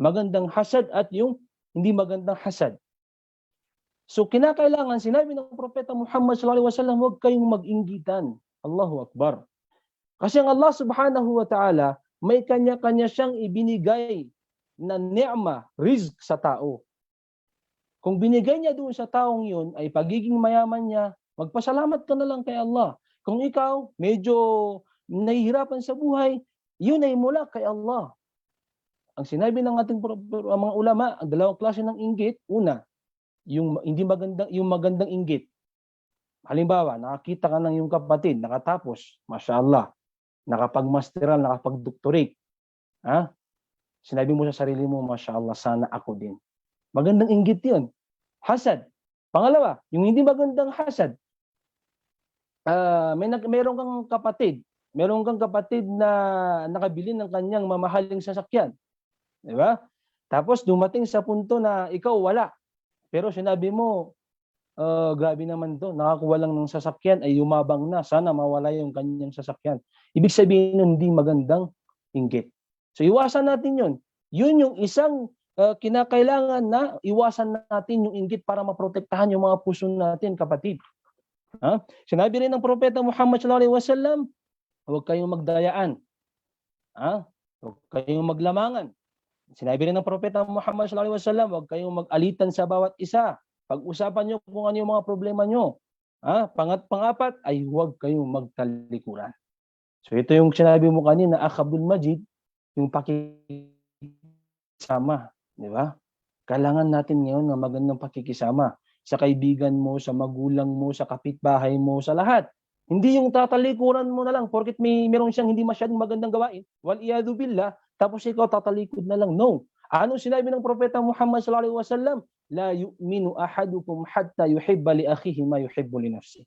Magandang hasad at yung hindi magandang hasad. So kinakailangan, sinabi ng propeta Muhammad sallallahu alaihi wasallam, huwag kayong mag-inggitan. Allahu Akbar. Kasi ang Allah subhanahu wa ta'ala, may kanya-kanya siyang ibinigay na ni'ma, rizq sa tao. Kung binigay niya doon sa taong yun, ay pagiging mayaman niya, magpasalamat ka na lang kay Allah. Kung ikaw medyo nahihirapan sa buhay, yun ay mula kay Allah. Ang sinabi ng ating mga ulama, ang dalawang klase ng inggit, una, yung magandang inggit. Halimbawa, nakakita ka ng yung kapatid, nakatapos, mashallah, nakapagmasteral, nakapagdoktorate. Sinabi mo sa sarili mo, mashallah, sana ako din. Magandang inggit yun. Hasad. Pangalawa, yung hindi magandang hasad. Meron kang kapatid na nakabili ng kanyang mamahaling sasakyan. Di ba? Tapos dumating sa punto na ikaw wala. Pero sinabi mo, grabe naman to, nakakuha lang ng sasakyan ay yumabang na, sana mawala yung kanyang sasakyan. Ibig sabihin nun, hindi magandang inggit. So iwasan natin yun. Yun yung isang kinakailangan na iwasan natin yung inggit para maprotektahan yung mga puso natin, kapatid. Sinabi rin ng Propeta Muhammad sallallahu alaihi wasallam, huwag kayong magdayaan. Huwag kayong maglamangan. Sinabi rin ng Propeta Muhammad sallallahu alaihi wasallam, huwag kayong mag-alitan sa bawat isa. Pag-usapan nyo kung ano yung mga problema nyo. Pang-apat ay huwag kayong magtalikuran. So ito yung sinabi mo kanina, Abdul Majid, yung pakikisama. Di ba? Kailangan natin ngayon ng magandang pakikisama sa kaibigan mo, sa magulang mo, sa kapitbahay mo, sa lahat. Hindi yung tatalikuran mo na lang porket meron siyang hindi masyadong magandang gawain. Wal iyadu billah, tapos ikaw tatalikod na lang. No. Ano sinabi ng Propeta Muhammad sallallahu alaihi wasallam? La yu'minu ahadukum hatta yuhibba li akhihi ma yuhibbu li nafsihi.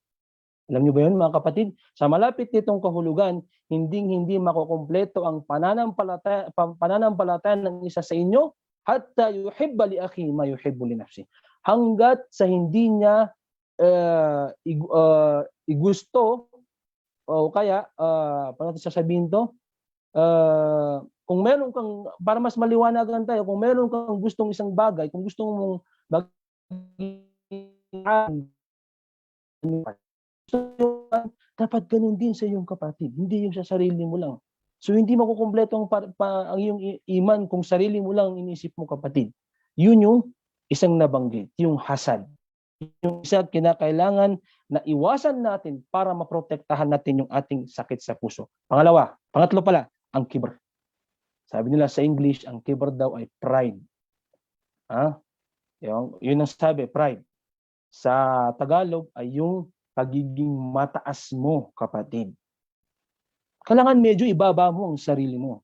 Alam niyo ba 'yun, mga kapatid? Sa malapit nitong kahulugan, hindi makukumpleto ang pananampalataya ng isa sa inyo hatta yuhibba li akhihi ma yuhibbu li nafsihi. Hanggat sa hindi niya igusto o kaya paano sasabihin to? Kung meron kang, para mas maliwanagan tayo, kung meron kang gustong isang bagay, kung gusto mong dapat ganun din sa iyong kapatid, hindi yung sa sarili mo lang. So hindi makukumpleto ang iyong iman kung sarili mo lang inisip mo, kapatid. Yun yung isang nabanggit, yung hasad. Yung isa kinakailangan na iwasan natin para maprotektahan natin yung ating sakit sa puso. Pangatlo pala, ang kibr. Sabi nila sa English, ang kibr daw ay pride. Yun ang sabi, pride. Sa Tagalog ay yung pagiging mataas mo, kapatid. Kailangan medyo ibaba mo ang sarili mo.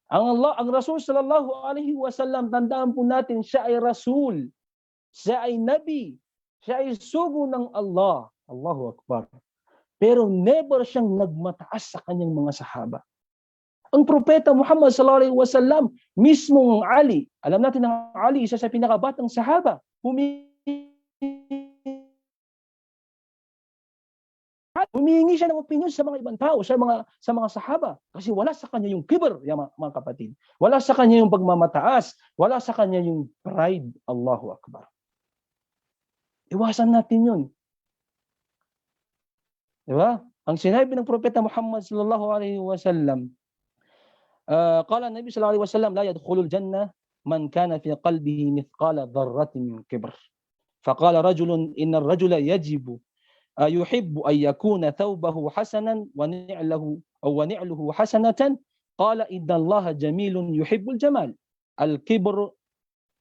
Ang Rasul sallallahu alaihi wasallam, tandaan po natin, siya ay Rasul. Siya ay Nabi. Siya ay sugo ng Allah. Allahu Akbar. Pero never siyang nagmataas sa kanyang mga sahaba. Ang Propeta Muhammad sallallahu alaihi wasallam, mismong Ali, alam natin ang Ali, isa sa pinakabatang sahaba, humihingi siya ng opinion sa mga ibang tao, sa mga sahaba, kasi wala sa kanya yung kibr, mga kapatid. Wala sa kanya yung pagmamataas, wala sa kanya yung pride. Allahu Akbar. Iwasan natin yun. Di ba? Ang sinabi ng Propeta Muhammad sallallahu alaihi wasallam, qala Nabi sallallahu alaihi wasallam, la yadkhulul jannah man kana fi qalbihi mithqala dharratin min kibr. Faqala rajulun inna ar-rajula yajibu yuhibbu an yakuna thawbahu hasanan wa ni'luhu hasanatan. Qala inna Allaha jamilun yuhibbul jamal. Al-kibr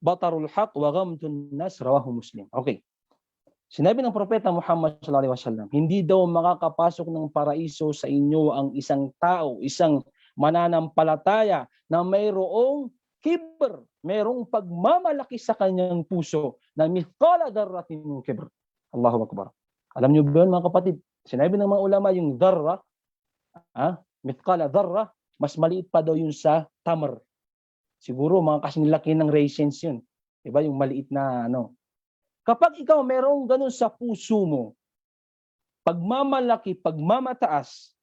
batarul haq wa ghamtun nas, rawahu Muslim. Okay. Sinabi ng Propeta Muhammad sallallahu alaihi wasallam, hindi daw makakapasok ng paraiso sa inyo ang isang tao, isang mananampalataya na mayroong kibr, mayroong pagmamalaki sa kanyang puso na mithqala dharratin min kibr. Allahu Akbar. Alam niyo ba, mga kapatid, sinabi ng mga ulama yung dharra, mithqala dharra, mas maliit pa daw yun sa tamar. Siguro mga kasing laki ng raisins yun. Diba? Yung maliit na Kapag ikaw merong ganun sa puso mo, pagmamalaki, pagmamataas,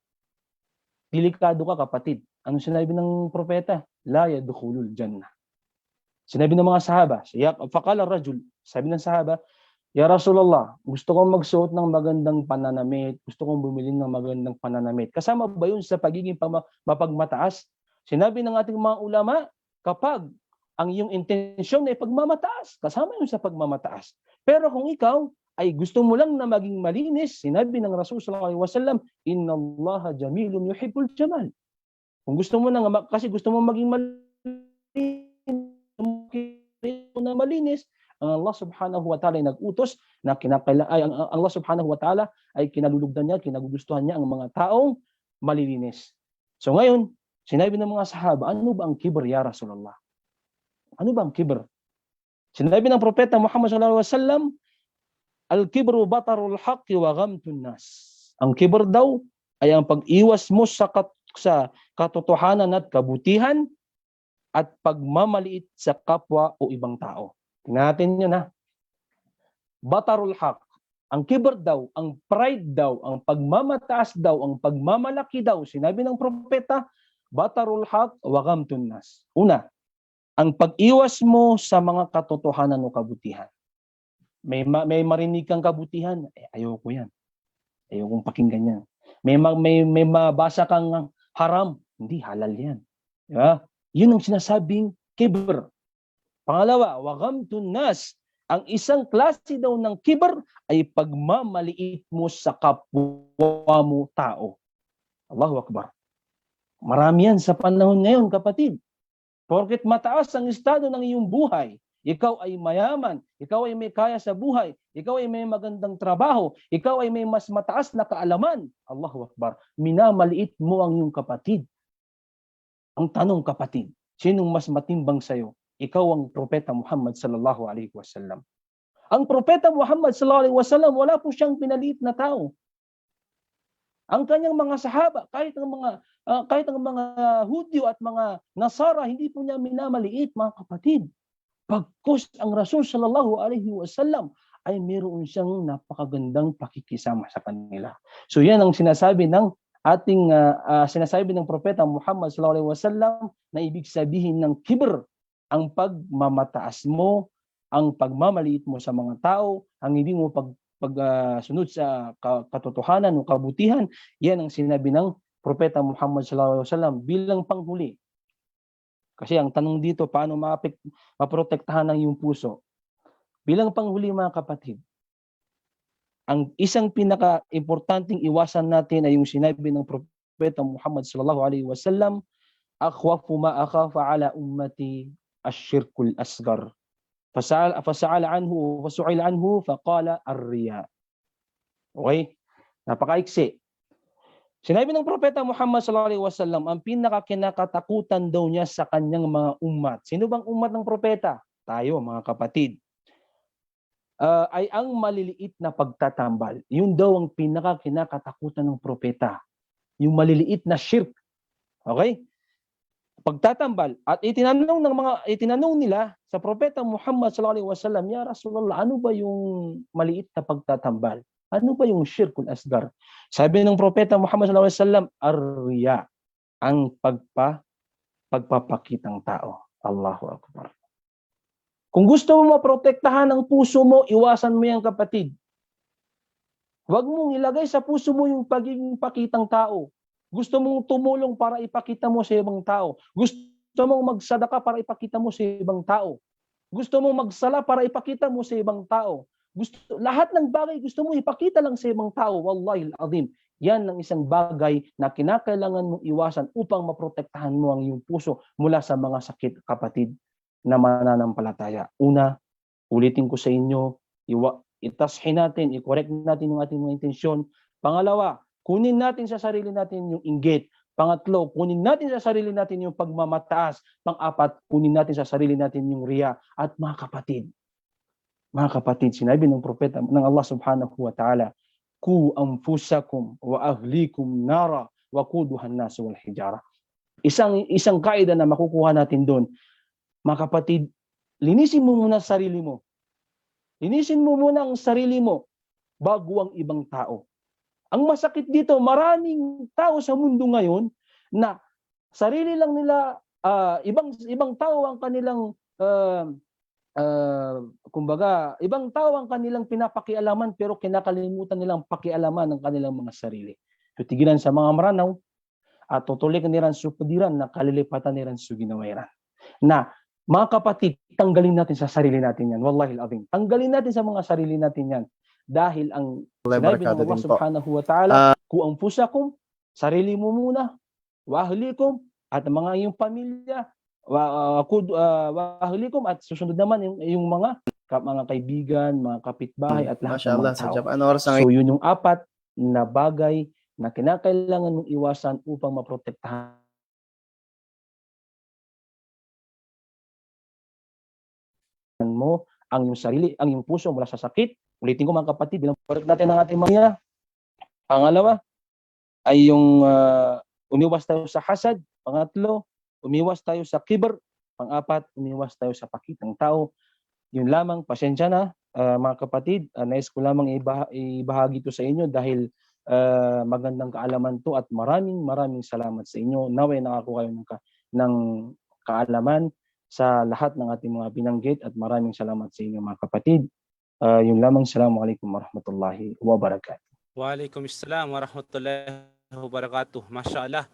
delikado ka, kapatid. Ano sinabi ng propeta? La yadkhulul jannah. Sinabi ng mga sahaba, faqala rajul, sabi ng sahaba, Ya Rasulullah, gusto kong magsuot ng magandang pananamit, gusto kong bumili ng magandang pananamit. Kasama ba yun sa pagiging mapagmataas? Sinabi ng ating mga ulama, kapag ang iyong intensyon ay pagmamataas, kasama yun sa pagmamataas. Pero kung ikaw ay gusto mo lang na maging malinis, sinabi ng Rasul sallallahu alaihi wasallam, Inna Allaha jamilun yuhibbul jamal. Kung gusto mo na, kasi gusto mo maging malinis, ang Allah subhanahu wa ta'ala ay nag-utos na Allah subhanahu wa ta'ala ay kinalulugdan niya, kinagugustuhan niya ang mga taong malilinis. So ngayon, sinabi ng mga sahaba, ano ba ang kibr, ya Rasulullah? Ano ba ang kibr? Sinabi ng Propeta Muhammad sallallahu alaihi wasallam, al-kibru batarul haqqi wa ghamtun nas. Ang kibr daw ay ang pag-iwas mo sa katotohanan at kabutihan at pagmamaliit sa kapwa o ibang tao. Tingnan natin yun, Batarul haq. Ang kibr daw, ang pride daw, ang pagmamataas daw, ang pagmamalaki daw, sinabi ng propeta, batarul haq wa ghamtun nas. Una, ang pag-iwas mo sa mga katotohanan o kabutihan. May marinig kang kabutihan, ayoko yan. Ayokong pakinggan yan. May mabasa kang haram, hindi, halal yan. Diba? Yun ang sinasabing kibr. Pangalawa, wa ghamtun nas. Ang isang klase daw ng kibr ay pagmamaliit mo sa kapwa mo tao. Allahu Akbar. Marami yan sa panahon ngayon, kapatid. Porket mataas ang estado ng iyong buhay, ikaw ay mayaman, ikaw ay may kaya sa buhay, ikaw ay may magandang trabaho, ikaw ay may mas mataas na kaalaman. Allahu Akbar. Minamaliit mo ang iyong kapatid. Ang tanong, kapatid, sinong mas matimbang sa'yo? Ikaw ang Propeta Muhammad sallallahu alaihi wasallam. Ang Propeta Muhammad sallallahu alaihi wasallam, wala po siyang pinaliit na tao. Ang kanyang mga sahaba, kahit ang mga Hudyo at mga Nasara, hindi po niya minamaliit, mga kapatid. Pagkus ang Rasul sallallahu alaihi wasallam ay mayroon siyang napakagandang pakikisama sa kanila. So yan ang sinasabi ng ating sinasabi ng Propeta Muhammad sallallahu alaihi wasallam na ibig sabihin ng kibr, ang pagmamataas mo, ang pagmamaliit mo sa mga tao, ang hindi mo pagsunod sa katotohanan o kabutihan. Yan ang sinabi ng Propeta Muhammad sallallahu alaihi wasallam bilang panghuli. Kasi ang tanong dito, paano maprotektahan ang iyong puso? Bilang panghuli, mga kapatid, ang isang pinaka-importanting iwasan natin ay yung sinabi ng Propeta Muhammad sallallahu alaihi wasallam, akhwafu ma akhafa ala ummati asyirkul asgar. Fasa'ala anhu, fasu'ila anhu, faqala ar-riya. Okay? Napakaiksi. Sinabi ng Propeta Muhammad sallallahu alaihi wasallam, ang pinakakinakatakutan daw niya sa kanyang mga umat. Sino bang umat ng propeta? Tayo, mga kapatid. Ay ang maliliit na pagtatambal. Yun daw ang pinakakinakatakutan ng propeta. Yung maliliit na shirk. Okay? Pagtatambal. At itinanong nila sa Propeta Muhammad sallallahu alaihi wasallam, ya Rasulullah, ano ba yung maliit na pagtatambal? Ano ba yung shirkul asgar? Sabi ng Propeta Muhammad sallallahu alaihi wasallam, ar-riya, ang pagpapakitang tao. Allahu Akbar. Kung gusto mo maprotektahan ang puso mo, iwasan mo yan, kapatid. Huwag mong ilagay sa puso mo yung pagiging pakitang tao. Gusto mong tumulong para ipakita mo sa ibang tao. Gusto mong magsadaka para ipakita mo sa ibang tao. Gusto mong magsala para ipakita mo sa ibang tao. Lahat ng bagay gusto mo ipakita lang sa ibang tao. Wallahi al-azim. Yan ang isang bagay na kinakailangan mong iwasan upang maprotektahan mo ang iyong puso mula sa mga sakit, kapatid, na mananampalataya. Una, ulitin ko sa inyo, itashin natin, i-correct natin yung ating mga intensyon. Pangalawa, kunin natin sa sarili natin yung inggit. Pangatlo, kunin natin sa sarili natin yung pagmamataas. Pang-apat, kunin natin sa sarili natin yung riya. At mga kapatid, sinabi ng propeta ng Allah subhanahu wa ta'ala, ku anfusakum wa ahlikum nara wa quduhan nas wal hijara. Isang kaida na makukuha natin doon, mga kapatid, linisin mo muna sarili mo. Linisin mo muna ang sarili mo bago ang ibang tao. Ang masakit dito, maraming tao sa mundo ngayon na sarili lang nila, ibang tao ang kanilang, ibang tao ang kanilang pinapakialaman, pero kinakalimutan nilang pakialaman ng kanilang mga sarili. Tutigilan sa mga maranaw, at tutulikan niran supadiran na kalilipatan niran su ginawairan. Na, mga kapatid, tanggalin natin sa sarili natin yan. Wallahi al-azim. Tanggalin natin sa mga sarili natin yan. Dahil ang sinabi ng Allah subhanahu wa ta'ala, ku anfusakum, sarili mo muna, wa ahlikum, at mga iyong pamilya, wa ahlikum, at susunod naman yung mga kaibigan, mga kapitbahay, at lahat ng mga tao. So yun yung apat na bagay na kinakailangan mong iwasan upang maprotektahan mo ang iyong sarili, ang iyong puso mula sa sakit. Ulitin ko, mga kapatid, bilang correct natin ang ating mga. Pangalawa ay yung umiwas tayo sa hasad. Pangatlo, umiwas tayo sa kibr. Pang-apat, umiwas tayo sa pakitang tao. Yun lamang, pasensya na. mga kapatid, nais ko lamang ibahagi ito sa inyo dahil magandang kaalaman to at maraming salamat sa inyo. Naway nakakuha kayo ng kaalaman sa lahat ng ating mga binanggit at maraming salamat sa inyo mga kapatid. Yun lamang. Assalamualaikum warahmatullahi wabarakatuh. Waalaikumsalam warahmatullahi wabarakatuh. Mashallah.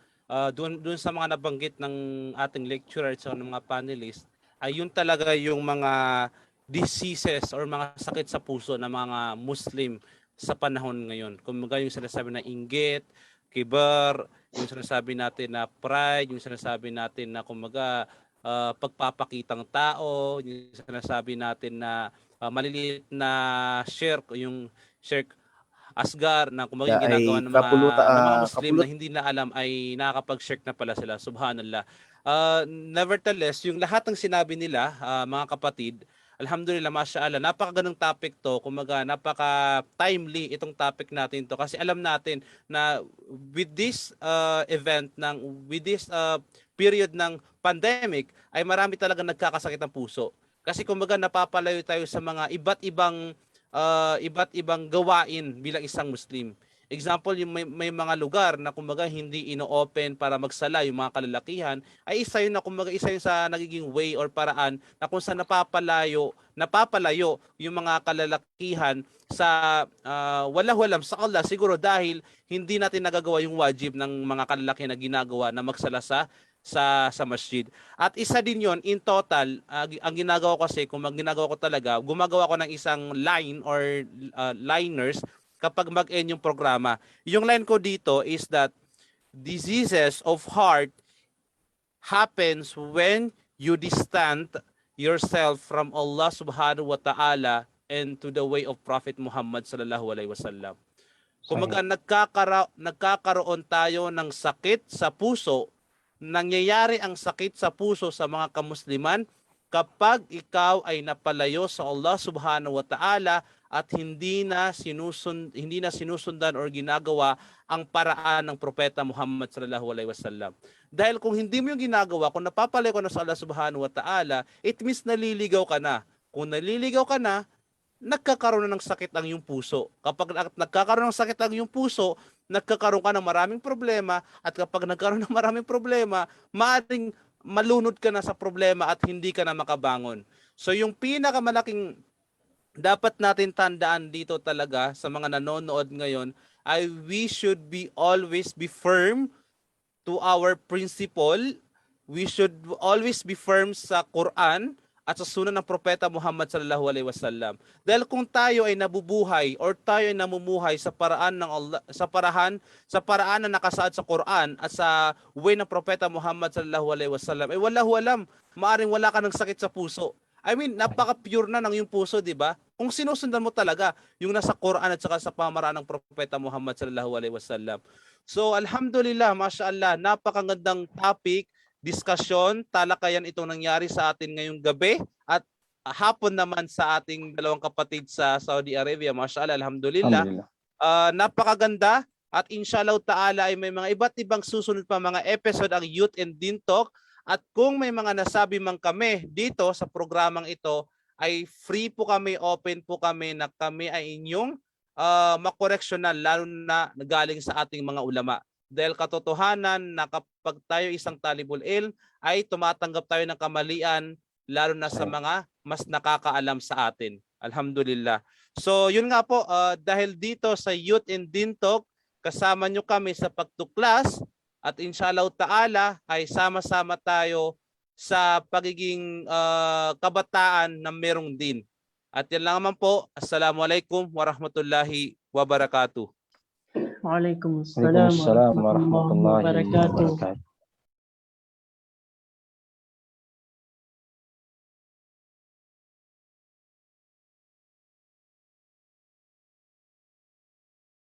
Doon sa mga nabanggit ng ating lecturer at sa mga panelists, ay yun talaga yung mga diseases or mga sakit sa puso ng mga Muslim sa panahon ngayon. Kumbaga yung sinasabi na inggit, kibar, yung sinasabi natin na pride, yung sinasabi natin na kumbaga pagpapakitang tao, yung sinasabi natin na maliliit na shirk, yung shirk asgar na kumbaga yung ginagawa ng mga Muslim na hindi na alam ay nakakapag-shirk na pala sila. Subhanallah. Nevertheless, yung lahat ng sinabi nila, mga kapatid, alhamdulillah, mashallah, napakagandang topic to. Kumaga, napaka-timely itong topic natin to kasi alam natin na with this with this period ng pandemic ay marami talaga nagkakasakit ng puso. Kasi kumbaga napapalayo tayo sa mga iba't ibang gawain bilang isang Muslim. Example, yung may mga lugar na kumbaga hindi ino-open para magsala yung mga kalalakihan, ay isa yun na kumbaga isa yun sa nagiging way or paraan na kung saan napapalayo yung mga kalalakihan sa wala-walam sa Allah, siguro dahil hindi natin nagagawa yung wajib ng mga kalalakihan na ginagawa na magsala sa masjid. At isa din yon in total, ang ginagawa ko kasi, kung ginagawa ko talaga, gumagawa ko ng isang line or liners kapag mag-end yung programa. Yung line ko dito is that diseases of heart happens when you distant yourself from Allah subhanahu wa ta'ala and to the way of Prophet Muhammad sallallahu alaihi wasallam. Kumaga nagkakaroon tayo ng sakit sa puso, nangyayari ang sakit sa puso sa mga kamusliman kapag ikaw ay napalayo sa Allah subhanahu wa ta'ala at hindi na sinusundan or ginagawa ang paraan ng propeta Muhammad sallallahu alaihi wasallam. Dahil kung hindi mo yung ginagawa, kung napapalayo ka na sa Allah subhanahu wa ta'ala, it means naliligaw ka na. Kung naliligaw ka na, nagkakaroon na ng sakit ang iyong puso. Kapag nagkakaroon ng sakit ang iyong puso, nagkakaroon ka ng maraming problema, at kapag nagkaroon ng maraming problema, maaaring malunod ka na sa problema at hindi ka na makabangon. So yung pinakamalaking dapat natin tandaan dito talaga sa mga nanonood ngayon ay we should always be firm to our principle. We should always be firm sa Quran at sa sunan ng propeta Muhammad sallallahu alaihi wasallam. Dahil kung tayo ay nabubuhay or tayo ay namumuhay sa paraan ng Allah, sa paraan na nakasaad sa Quran at sa way ng propeta Muhammad sallallahu alaihi wasallam, ay wallahu alam, maaring wala ka ng sakit sa puso. I mean, napaka-pure na ng yung puso, di ba? Kung sinusundan mo talaga yung nasa Quran at saka sa pamaraan ng propeta Muhammad sallallahu alaihi wasallam. So, alhamdulillah, mashallah, napakagandang topic, diskusyon, talakayan itong nangyari sa atin ngayong gabi at hapon naman sa ating dalawang kapatid sa Saudi Arabia. Mashallah, alhamdulillah. Napakaganda at inshallah ta'ala ay may mga iba't ibang susunod pa mga episode ang Youth and Din Talk. At kung may mga nasabi man kami dito sa programang ito, ay free po kami, open po kami na kami ay inyong makoreksyonan, lalo na galing sa ating mga ulama. Dahil katotohanan na kapag tayo isang talibul ilm, ay tumatanggap tayo ng kamalian, lalo na sa mga mas nakakaalam sa atin. Alhamdulillah. So yun nga po, dahil dito sa Youth and Din Talk, kasama nyo kami sa pagtuklas, at inshallah ta'ala ay sama-sama tayo sa pagiging kabataan na merong din. At yan lang naman po. Assalamualaikum warahmatullahi wabarakatuh. Waalaikumsalam warahmatullahi wabarakatuh.